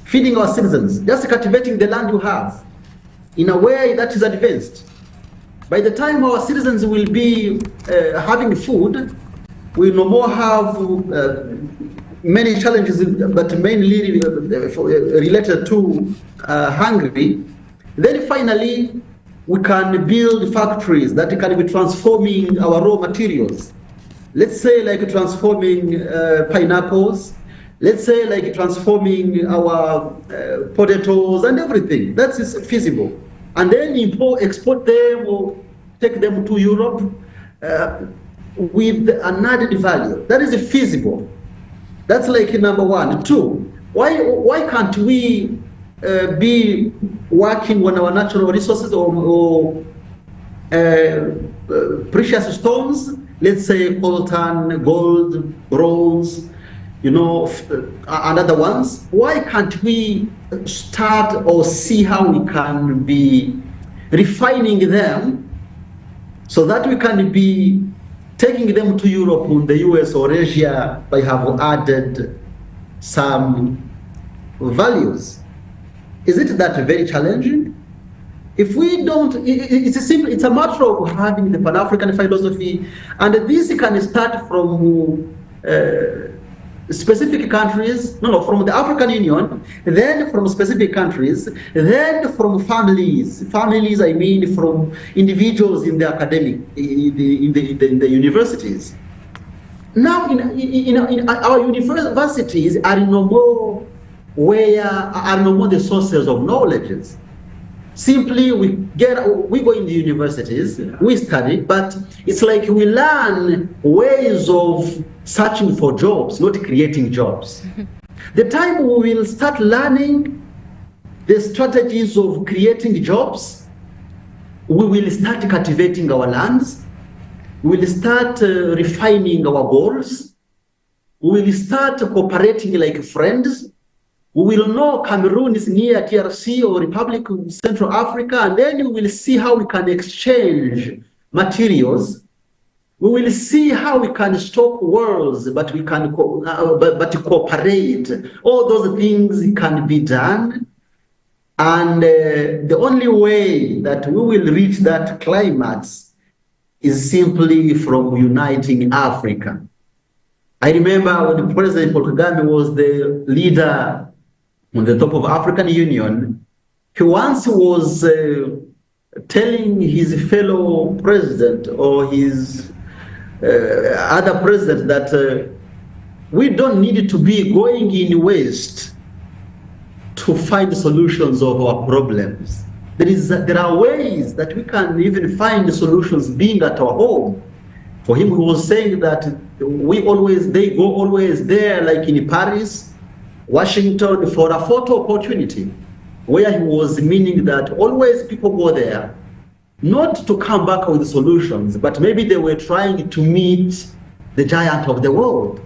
Feeding our citizens, just cultivating the land you have in a way that is advanced. By the time our citizens will be having food, we no more have many challenges, but mainly related to hungry. Then finally, we can build factories that can be transforming our raw materials. Let's say like transforming pineapples, let's say like transforming our potatoes and everything. That is feasible. And then export them or take them to Europe with an added value. That is feasible. That's like number one. Two, why can't we be working on our natural resources or precious stones? Let's say coltan, gold, bronze, and other ones. Why can't we start or see how we can be refining them so that we can be taking them to Europe and the US or Asia by have added some values? Is it that very challenging? If we don't, it's a matter of having the Pan-African philosophy, and this can start from specific countries, no, from the African Union, then from specific countries, then from families. Families, I mean, from individuals in the academic, in the universities. Now, in our universities are no more the sources of knowledge. Simply, we go in the universities, we study, but it's like we learn ways of searching for jobs, not creating jobs. The time we will start learning the strategies of creating jobs, we will start cultivating our lands, we will start refining our goals, we will start cooperating like friends. We will know Cameroon is near DRC or Republic of Central Africa, and then we will see how we can exchange materials. We will see how we can stop wars, but we can cooperate. All those things can be done. And the only way that we will reach that climax is simply from uniting Africa. I remember when President Paul Kagame was the leader on the top of African Union, he once was telling his fellow president or his other president that we don't need to be going in West to find solutions of our problems. There are ways that we can even find solutions being at our home. For him, he was saying that they go always there, like in Paris, Washington, for a photo opportunity, where he was meaning that always people go there, not to come back with solutions, but maybe they were trying to meet the giant of the world.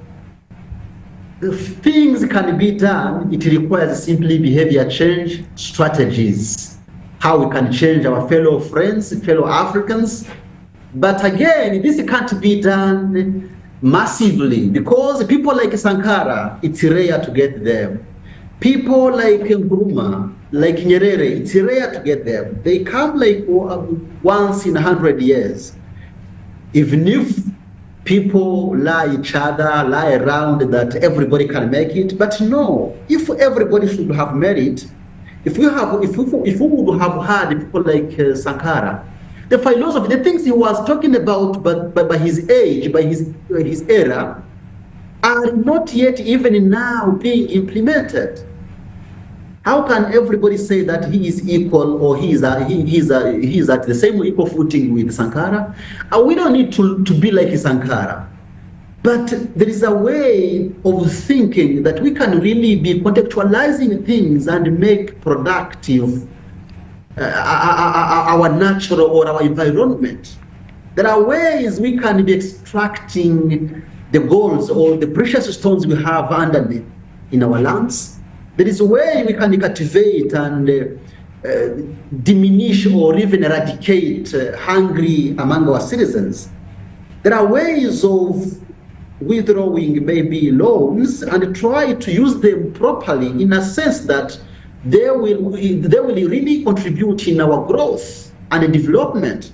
The things can be done, it requires simply behavior change strategies, how we can change our fellow friends, fellow Africans. But again, this can't be done massively, because people like Sankara, it's rare to get them. People like Nkrumah, like Nyerere, it's rare to get them. They come like once in 100 years. Even if people lie around that everybody can make it, but no, if everybody should have merit, if we would have had people like Sankara, the philosophy, the things he was talking about, but by his age, by his era, are not yet even now being implemented. How can everybody say that he is equal or he is at the same equal footing with Sankara? We don't need to be like Sankara. But there is a way of thinking that we can really be contextualizing things and make productive our natural or our environment. There are ways we can be extracting the golds or the precious stones we have underneath in our lands. There is a way we can cultivate and diminish or even eradicate hunger among our citizens. There are ways of withdrawing maybe loans and try to use them properly in a sense that they will really contribute in our growth and development.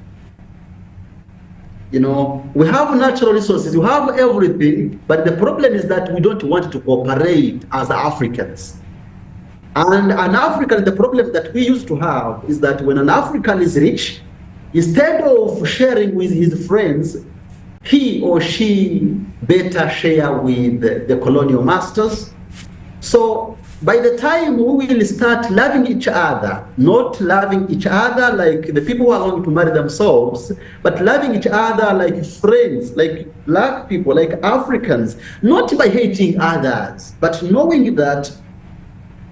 You know, we have natural resources, we have everything, but the problem is that we don't want to cooperate as Africans. And an African, the problem that we used to have is that when an African is rich, instead of sharing with his friends, he or she better share with the colonial masters. So by the time we will start loving each other, not loving each other like the people who are going to marry themselves, but loving each other like friends, like black people, like Africans, not by hating others, but knowing that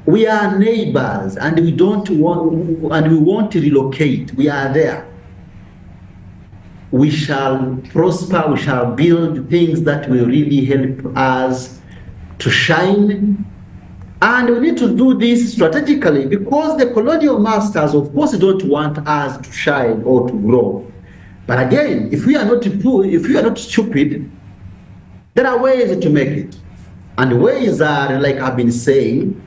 we are neighbors and we want to relocate. We are there. We shall prosper, we shall build things that will really help us to shine. And we need to do this strategically because the colonial masters, of course, don't want us to shine or to grow. But again, if we are not stupid, there are ways to make it. And the ways are, like I've been saying,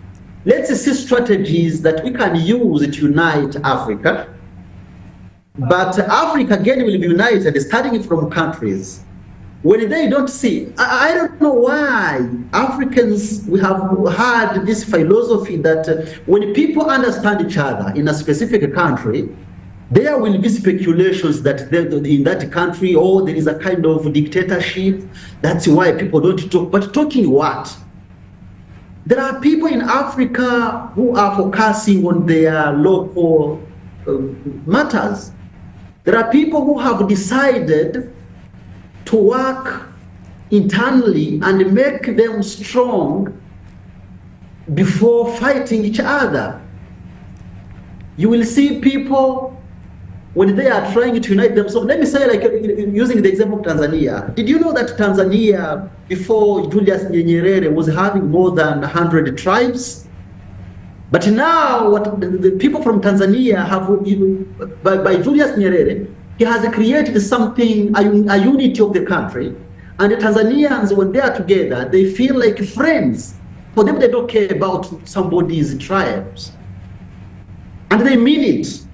let's see strategies that we can use to unite Africa. But Africa again will be united starting from countries. when they don't see, I don't know why Africans, we have had this philosophy that when people understand each other in a specific country, there will be speculations that in that country, oh, there is a kind of dictatorship. That's why people don't talk. But talking what? There are people in Africa who are focusing on their local matters. There are people who have decided to work internally and make them strong before fighting each other. You will see people when they are trying to unite themselves. Let me say, like using the example of Tanzania. Did you know that Tanzania, before Julius Nyerere, was having more than 100 tribes? But now, what the people from Tanzania have, by Julius Nyerere, he has created something, a unity of the country. And the Tanzanians, when they are together, they feel like friends. For them, they don't care about somebody's tribes. And they mean it.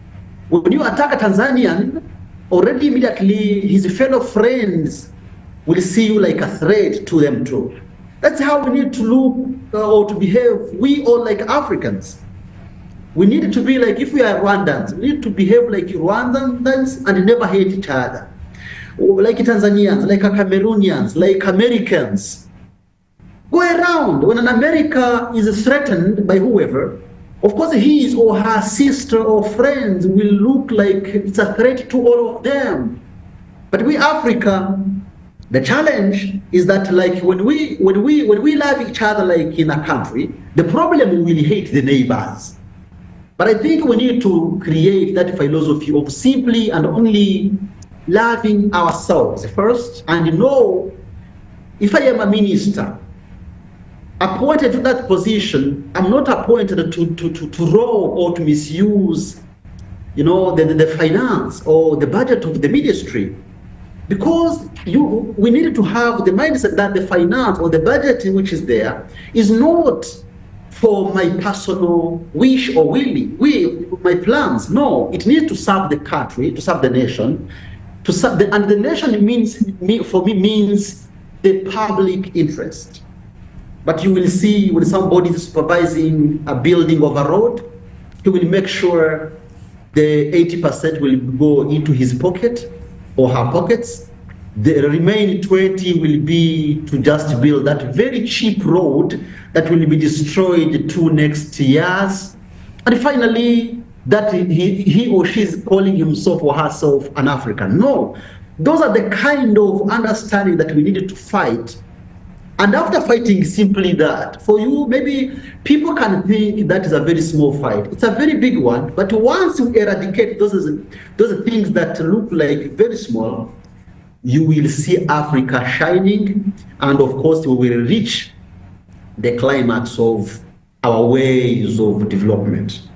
When you attack a Tanzanian, already immediately his fellow friends will see you like a threat to them too. That's how we need to look or to behave, we all like Africans. We need to be like, if we are Rwandans, we need to behave like Rwandans and never hate each other. Like Tanzanians, like Cameroonians, like Americans. Go around. When an America is threatened by whoever, of course his or her sister or friends will look like it's a threat to all of them. But we Africa, the challenge is that like when we love each other like in a country, the problem will hate the neighbors. But I think we need to create that philosophy of simply and only loving ourselves first, and know if I am a minister appointed to that position, I'm not appointed to rob or to misuse, the finance or the budget of the ministry. Because we need to have the mindset that the finance or the budget which is there is not for my personal wish or my plans. No, it needs to serve the country, to serve the nation, and the nation means the public interest. But you will see when somebody is supervising a building of a road, he will make sure the 80% will go into his pocket or her pockets. The remaining 20 will be to just build that very cheap road that will be destroyed 2 next years. And finally, that he or she is calling himself or herself an African. No, those are the kind of understanding that we needed to fight. And after fighting simply that, for you, maybe people can think that is a very small fight. It's a very big one, but once you eradicate those things that look like very small, you will see Africa shining, and of course we will reach the climax of our ways of development.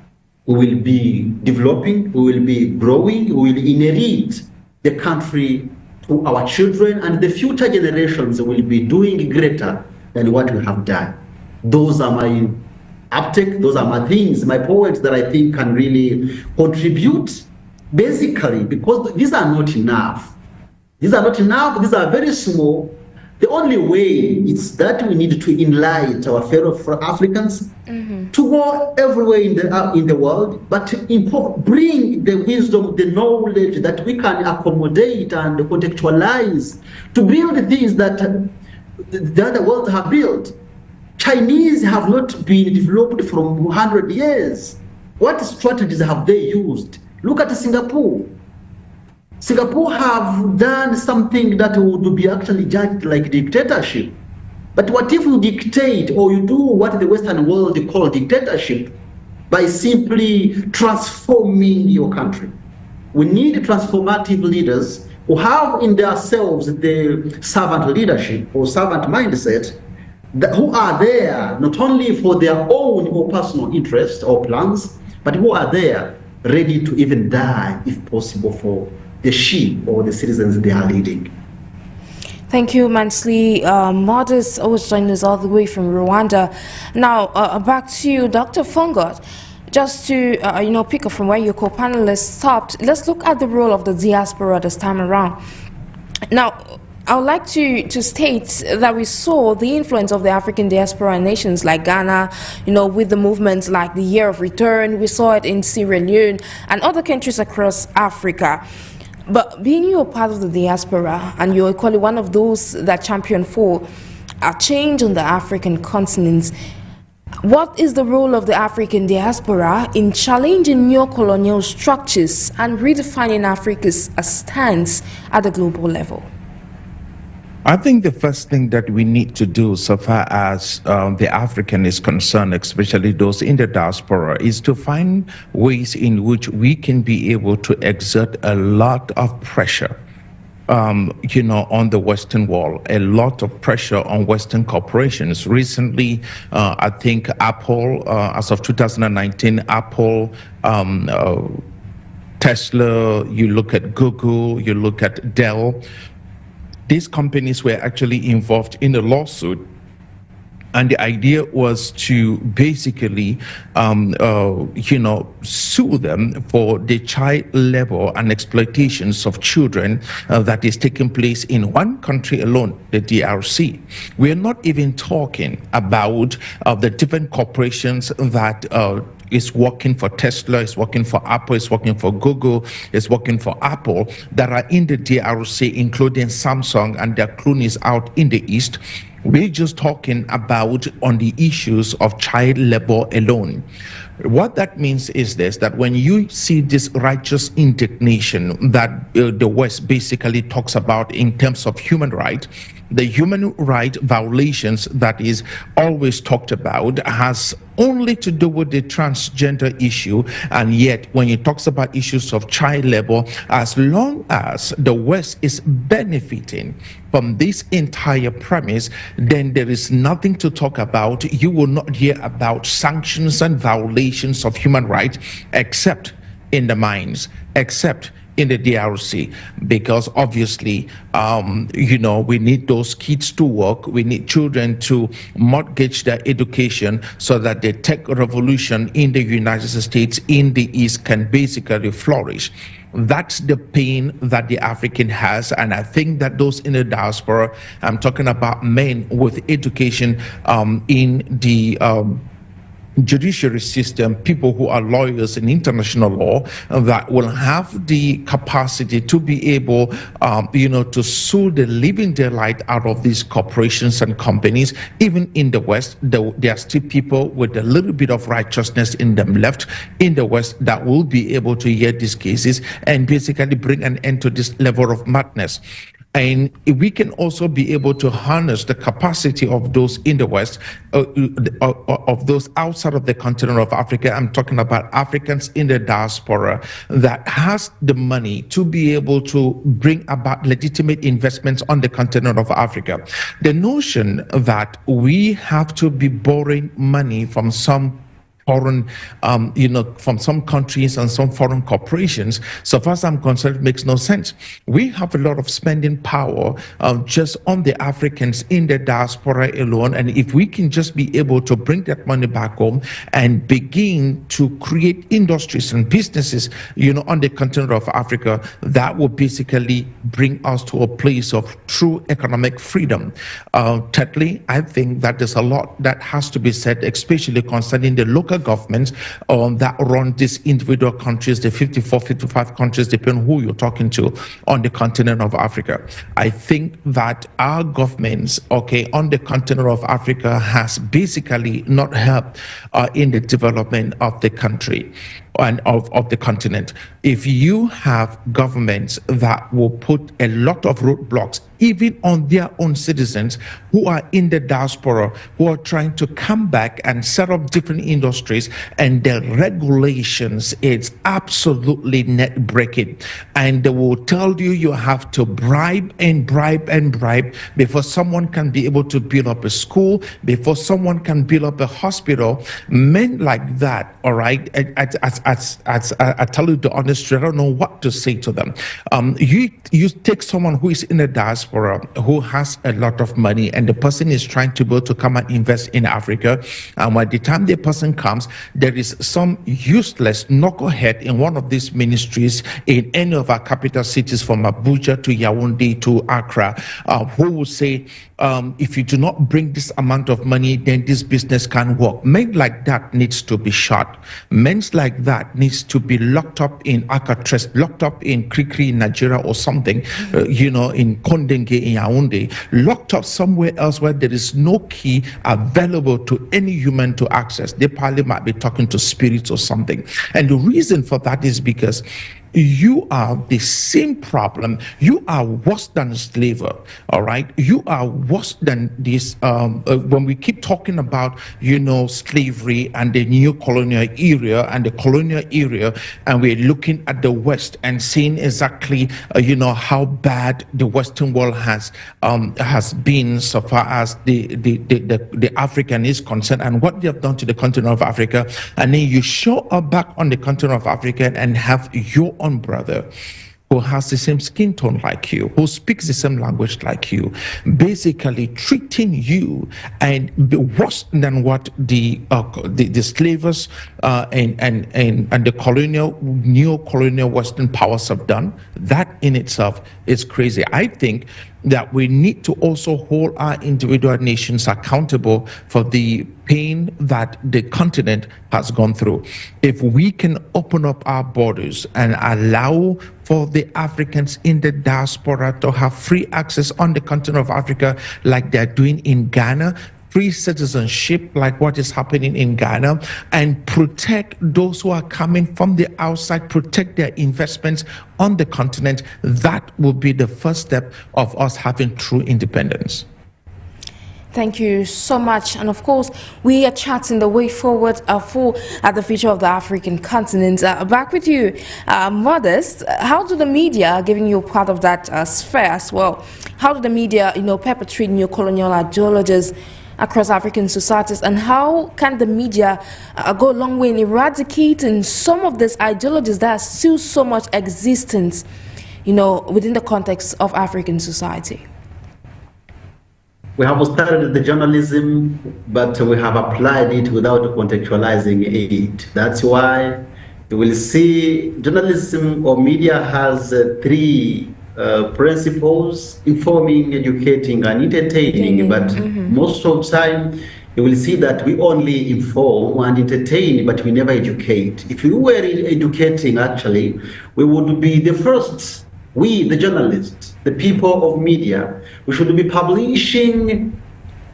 We will be developing, we will be growing, we will inherit the country to our children, and the future generations will be doing greater than what we have done. Those are my uptake, those are my things, my points that I think can really contribute, basically, because these are not enough. These are not enough, these are very small. The only way is that we need to enlighten our fellow Africans to go everywhere in the world, but bring the wisdom, the knowledge that we can accommodate and contextualize to build things that the other world have built. Chinese have not been developed from 100 years. What strategies have they used? Look at Singapore. Singapore have done something that would be actually judged like dictatorship. But what if you dictate or you do what the Western world call dictatorship by simply transforming your country? We need transformative leaders who have in themselves the servant leadership or servant mindset, who are there not only for their own or personal interests or plans, but who are there ready to even die if possible for the sheep or the citizens they are leading. Thank you immensely. Modest always joined us all the way from Rwanda. Now, back to you, Dr. FONGOD. Just to pick up from where your co-panelists stopped, let's look at the role of the diaspora this time around. Now, I would like to state that we saw the influence of the African diaspora nations like Ghana, with the movements like the Year of Return. We saw it in Sierra Leone and other countries across Africa. But being you a part of the diaspora, and you're equally one of those that champion for a change on the African continent, what is the role of the African diaspora in challenging neocolonial structures and redefining Africa's stance at the global level? I think the first thing that we need to do, so far as the African is concerned, especially those in the diaspora, is to find ways in which we can be able to exert a lot of pressure on the Western world, a lot of pressure on Western corporations. Recently, I think Apple, as of 2019, Apple, Tesla, you look at Google, you look at Dell, these companies were actually involved in a lawsuit. And the idea was to basically, sue them for the child labor and exploitations of children that is taking place in one country alone, the DRC. We're not even talking about the different corporations that is working for Tesla, is working for Apple, is working for Google, is working for Apple, that are in the DRC, including Samsung and their cronies out in the East. We're just talking about on the issues of child labor alone. What that means is this, that when you see this righteous indignation that the West basically talks about in terms of human rights, the human right violations that is always talked about has only to do with the transgender issue. And yet when it talks about issues of child labor, as long as the West is benefiting from this entire premise, then there is nothing to talk about. You will not hear about sanctions and violations of human rights except in the mines, except in the DRC, because obviously, we need those kids to work. We need children to mortgage their education so that the tech revolution in the United States, in the East, can basically flourish. That's the pain that the African has, and I think that those in the diaspora, I'm talking about men with education in the judiciary system, people who are lawyers in international law, that will have the capacity to be able, to sue the living daylight out of these corporations and companies. Even in the West, there are still people with a little bit of righteousness in them left in the West that will be able to hear these cases and basically bring an end to this level of madness. And we can also be able to harness the capacity of those in the West, of those outside of the continent of Africa. I'm talking about Africans in the diaspora that has the money to be able to bring about legitimate investments on the continent of Africa. The notion that we have to be borrowing money from some foreign, from some countries and some foreign corporations, so far as I'm concerned, it makes no sense. We have a lot of spending power just on the Africans in the diaspora alone, and if we can just be able to bring that money back home and begin to create industries and businesses, on the continent of Africa, that will basically bring us to a place of true economic freedom. Thirdly, I think that there's a lot that has to be said, especially concerning the local governments that run these individual countries, the 54, 55 countries, depending on who you're talking to on the continent of Africa. I think that our governments, on the continent of Africa has basically not helped in the development of the country and of the continent. If you have governments that will put a lot of roadblocks even on their own citizens who are in the diaspora, who are trying to come back and set up different industries, and the regulations, it's absolutely net breaking. And they will tell you you have to bribe and bribe and bribe before someone can be able to build up a school, before someone can build up a hospital. Men like that, all right, as I tell you the honest truth, I don't know what to say to them. You take someone who is in the diaspora, who has a lot of money, and the person is trying to go to come and invest in Africa, and by the time the person comes, there is some useless knucklehead in one of these ministries in any of our capital cities, from Abuja to Yaoundé to Accra, who will say, if you do not bring this amount of money, then this business can't work. Men like that needs to be shot. Men like that needs to be locked up in Alcatraz, locked up in Krikri in Nigeria or something, in Kondenge in Yaoundé, locked up somewhere else where there is no key available to any human to access. They probably might be talking to spirits or something. And the reason for that is because you are the same problem. You are worse than a slaver, all right? You are worse than this. When we keep talking about, slavery and the neo-colonial era and the colonial era, and we're looking at the West and seeing exactly, how bad the Western world has been so far as the African is concerned, and what they have done to the continent of Africa, and then you show up back on the continent of Africa and have your own brother who has the same skin tone like you, who speaks the same language like you, basically treating you and worse than what the slavers and the colonial, neo-colonial Western powers have done. That in itself is crazy. I think that we need to also hold our individual nations accountable for the pain that the continent has gone through. If we can open up our borders and allow for the Africans in the diaspora to have free access on the continent of Africa like they're doing in Ghana, free citizenship like what is happening in Ghana, and protect those who are coming from the outside, protect their investments on the continent, that will be the first step of us having true independence. Thank you so much. And of course, we are chatting the way forward for the future of the African continent. Back with you, Modest. How do the media, giving you part of that sphere as well, how do the media, perpetrate neo-colonial ideologies across African societies, and how can the media go a long way in eradicating some of these ideologies that are still so much existent, within the context of African society? We have started the journalism, but we have applied it without contextualizing it. That's why you will see journalism or media has three principles: informing, educating, and entertaining. But most of the time, you will see that we only inform and entertain, but we never educate. If we were educating, actually, we would be the first. We, the journalists, the people of media, we should be publishing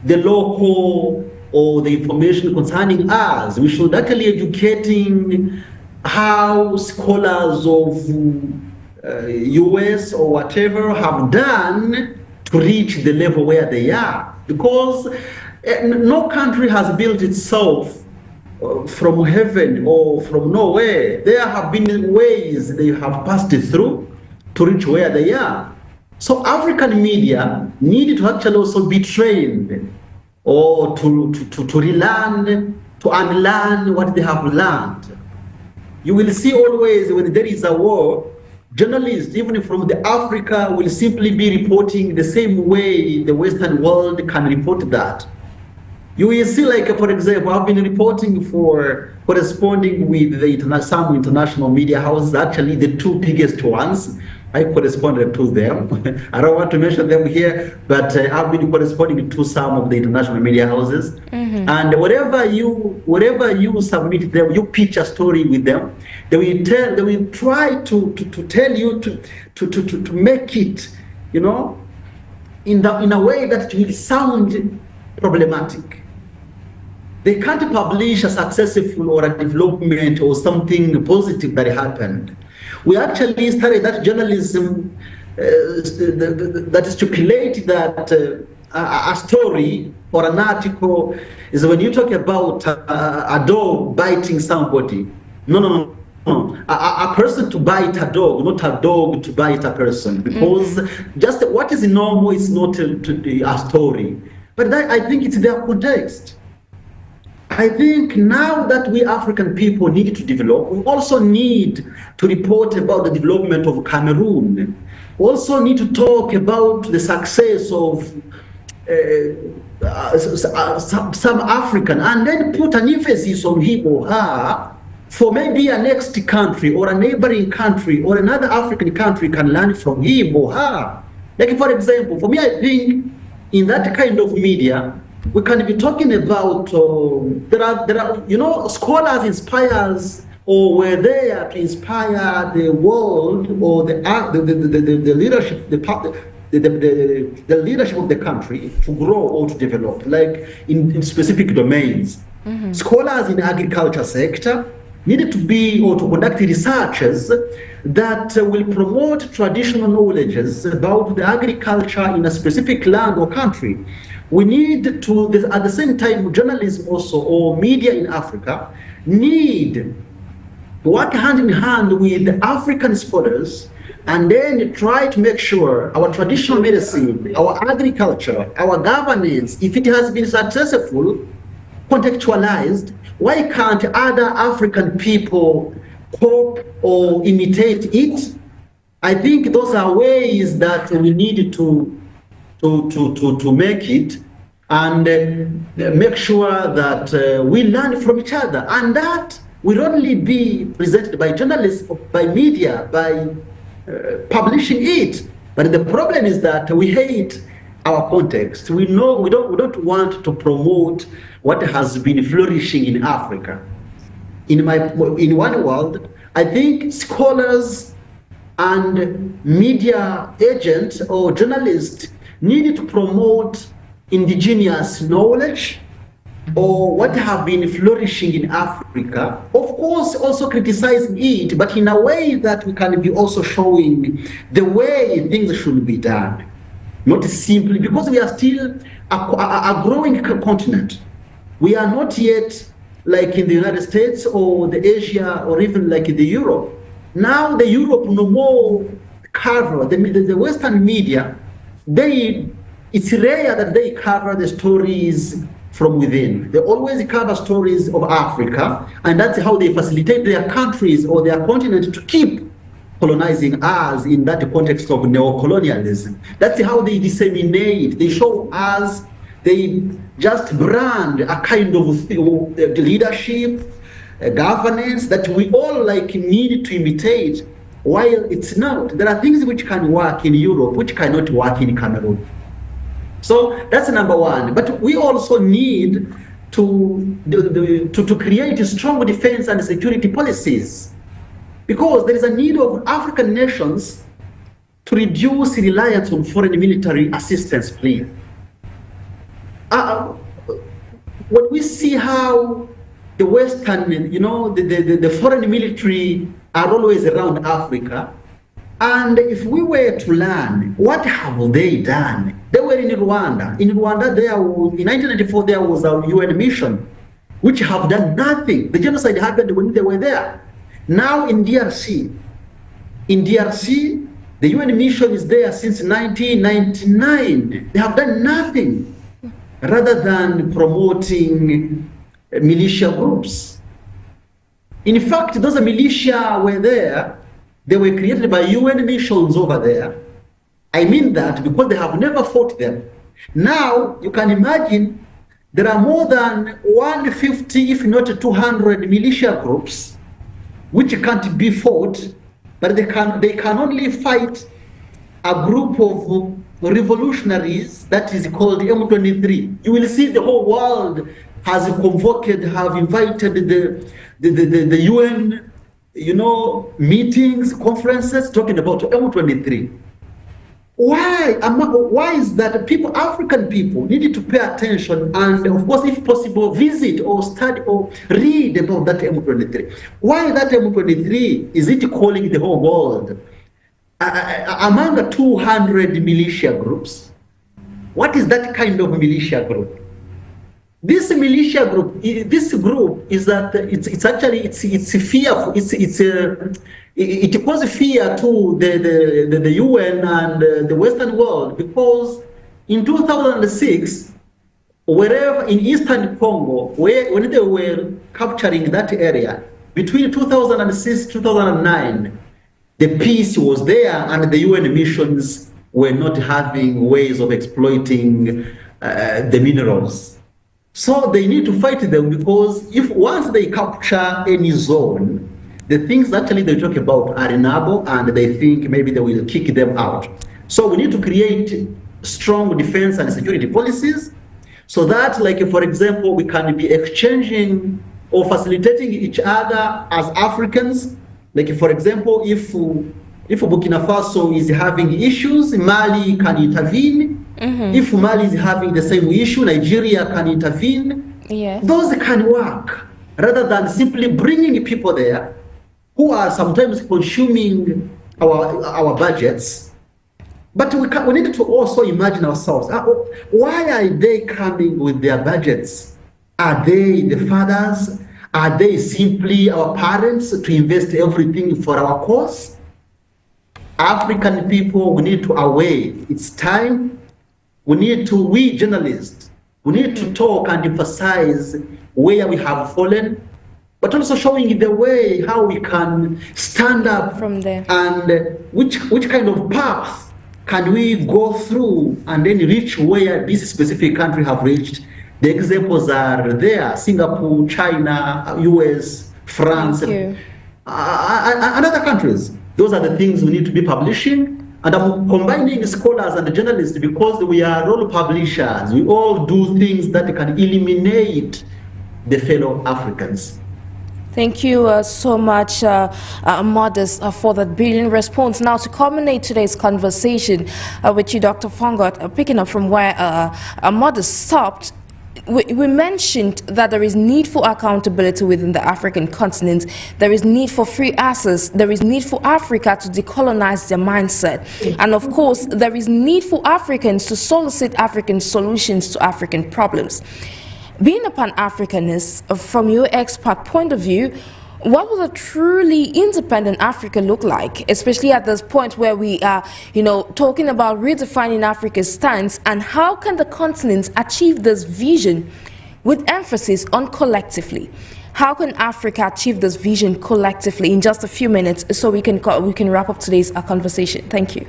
the local or the information concerning us. We should actually educating how scholars of US or whatever have done to reach the level where they are. Because no country has built itself from heaven or from nowhere. There have been ways they have passed through to reach where they are. So African media need to actually also be trained or to relearn, to unlearn what they have learned. You will see always when there is a war, journalists, even from the Africa, will simply be reporting the same way the Western world can report that. You will see, like, for example, I've been reporting for corresponding with some international media houses, actually the two biggest ones. I corresponded to them. I don't want to mention them here, but I've been corresponding to some of the international media houses. And whatever you submit them, you pitch a story with them, they will try to tell you to make it, in a way that it will sound problematic. They can't publish a successful or a development or something positive that happened. We actually started that journalism that stipulates that a story or an article is when you talk about a dog biting somebody. No. A person to bite a dog, not a dog to bite a person. Because just what is normal is not a story. But I think it's their context. I think now that we African people need to develop, we also need to report about the development of Cameroon. We also need to talk about the success of some African, and then put an emphasis on him or her for maybe a next country or a neighboring country or another African country can learn from him or her. Like, for example, for me, I think in that kind of media, we can be talking about, there are, scholars inspires or were there to inspire the world or the leadership, the leadership of the country to grow or to develop, like in specific domains. Mm-hmm. Scholars in the agriculture sector needed to be or to conduct researches that will promote traditional knowledges about the agriculture in a specific land or country. We need to, at the same time, journalism also, or media in Africa, need to work hand in hand with the African scholars and then try to make sure our traditional medicine, our agriculture, our governance, if it has been successful, contextualized, why can't other African people copy or imitate it? I think those are ways that we need to make it and make sure that we learn from each other. And that will only be presented by journalists, by media, by publishing it. But the problem is that we hate our context. We don't want to promote what has been flourishing in Africa. In one world, I think scholars and media agents or journalists need to promote indigenous knowledge or what have been flourishing in Africa. Of course, also criticizing it, but in a way that we can be also showing the way things should be done. Not simply because we are still a growing continent. We are not yet like in the United States or the Asia or even like in the Europe. Now the Europe no more cover, the Western media, it's rare that they cover the stories from within. They always cover stories of Africa, and that's how they facilitate their countries or their continent to keep colonizing us in that context of neocolonialism. That's how they disseminate, they show us, they just brand a kind of leadership, governance that we all need to imitate, while it's not. There are things which can work in Europe, which cannot work in Cameroon. So that's number one. But we also need to create strong defense and security policies, because there is a need of African nations to reduce reliance on foreign military assistance, please. When we see how the Western, the foreign military are always around Africa, and if we were to learn, what have they done? They were in Rwanda. In Rwanda, in 1994, there was a UN mission, which have done nothing. The genocide happened when they were there. Now in DRC, the UN mission is there since 1999. They have done nothing rather than promoting militia groups. In fact, those militia were there. They were created by UN missions over there. I mean that because they have never fought them. Now, you can imagine there are more than 150, if not 200 militia groups which can't be fought, but they can only fight a group of revolutionaries that is called M23. You will see the whole world has have invited the UN, meetings, conferences talking about M23. Why is that? African people needed to pay attention and, of course, if possible, visit or study or read about that M23. Why that M23? Is it calling the whole world? Among the 200 militia groups, what is that kind of militia group? This militia group, this group is that it's fearful. It causes fear to the UN and the Western world, because in 2006, wherever in Eastern Congo, when they were capturing that area, between 2006 2009, the peace was there and the UN missions were not having ways of exploiting the minerals. So they need to fight them, because if once they capture any zone, the things actually they talk about are renewable, and they think maybe they will kick them out. So we need to create strong defense and security policies, so that, like, for example, we can be exchanging or facilitating each other as Africans. Like, for example, if Burkina Faso is having issues, Mali can intervene. If Mali is having the same issue, Nigeria can intervene. Yeah. Those can work, rather than simply bringing people there who are sometimes consuming our budgets. But we need to also imagine ourselves, why are they coming with their budgets? Are they the fathers? Are they simply our parents to invest everything for our cause? African people, we need to awake. It's time. We journalists, we need to talk and emphasize where we have fallen, but also showing the way how we can stand up from there, and which kind of path can we go through and then reach where this specific country have reached. The examples are there: Singapore, China, US, France, and other countries. Those are the things we need to be publishing. And I'm combining scholars and journalists, because we are all publishers. We all do things that can eliminate the fellow Africans. Thank you so much, Modest, for that brilliant response. Now, to culminate today's conversation with you, Dr. FONGOD, picking up from where Modest stopped, we mentioned that there is need for accountability within the African continent. There is need for free access. There is need for Africa to decolonize their mindset. And of course, there is need for Africans to solicit African solutions to African problems. Being a Pan-Africanist, from your expert point of view, what will a truly independent Africa look like, especially at this point where we are, talking about redefining Africa's stance, and how can the continent achieve this vision with emphasis on collectively? How can Africa achieve this vision collectively? In just a few minutes, so we can wrap up today's conversation. Thank you.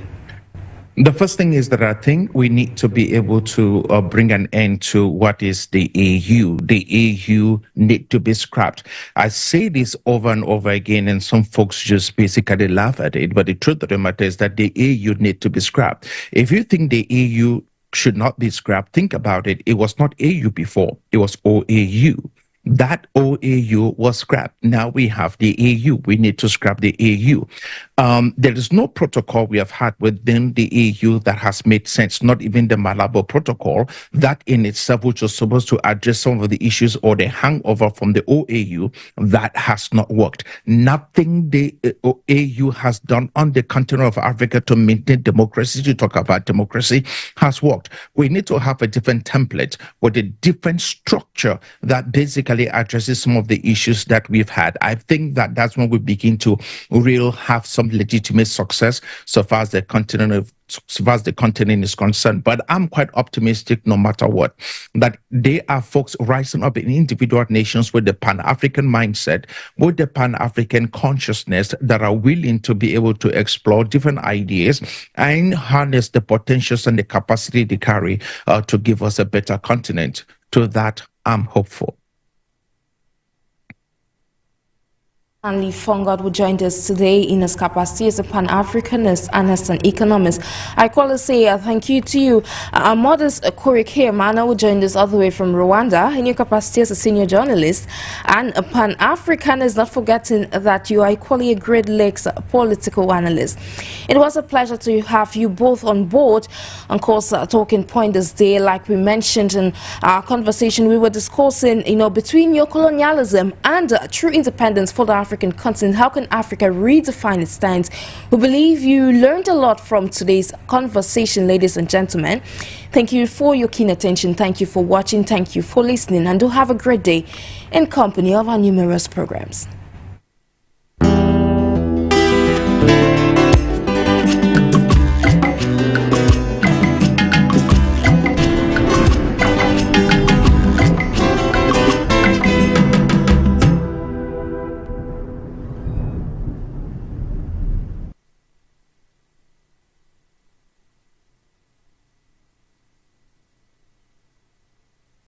The first thing is that I think we need to be able to bring an end to what is the AU. The AU need to be scrapped. I say this over and over again, and some folks just basically laugh at it. But the truth of the matter is that the AU need to be scrapped. If you think the AU should not be scrapped, think about it. It was not AU before. It was OAU. That OAU was scrapped. Now we have the AU. We need to scrap the AU. There is no protocol we have had within the AU that has made sense, not even the Malabo Protocol. That in itself, which was supposed to address some of the issues or the hangover from the OAU, that has not worked. Nothing the AU has done on the continent of Africa to maintain democracy, to talk about democracy, has worked. We need to have a different template with a different structure that basically addresses some of the issues that we've had. I think that that's when we begin to really have some legitimate success so far as the continent is concerned. But I'm quite optimistic, no matter what, that there are folks rising up in individual nations with the Pan-African mindset, with the Pan-African consciousness, that are willing to be able to explore different ideas and harness the potentials and the capacity they carry to give us a better continent. To that, I'm hopeful. Stanley FONGOD, who joined us today in his capacity as a Pan-Africanist and as an economist. I call to say thank you to you. Modest Korikemana, who joined us all the way from Rwanda in your capacity as a senior journalist and a Pan-Africanist, not forgetting that you are equally a Great Lakes political analyst. It was a pleasure to have you both on board. Of course, talking point this day, like we mentioned in our conversation, we were discussing, between neocolonialism and true independence for the African continent. How can Africa redefine its stance? We believe you learned a lot from today's conversation, ladies and gentlemen. Thank you for your keen attention. Thank you for watching. Thank you for listening. And do have a great day in company of our numerous programs.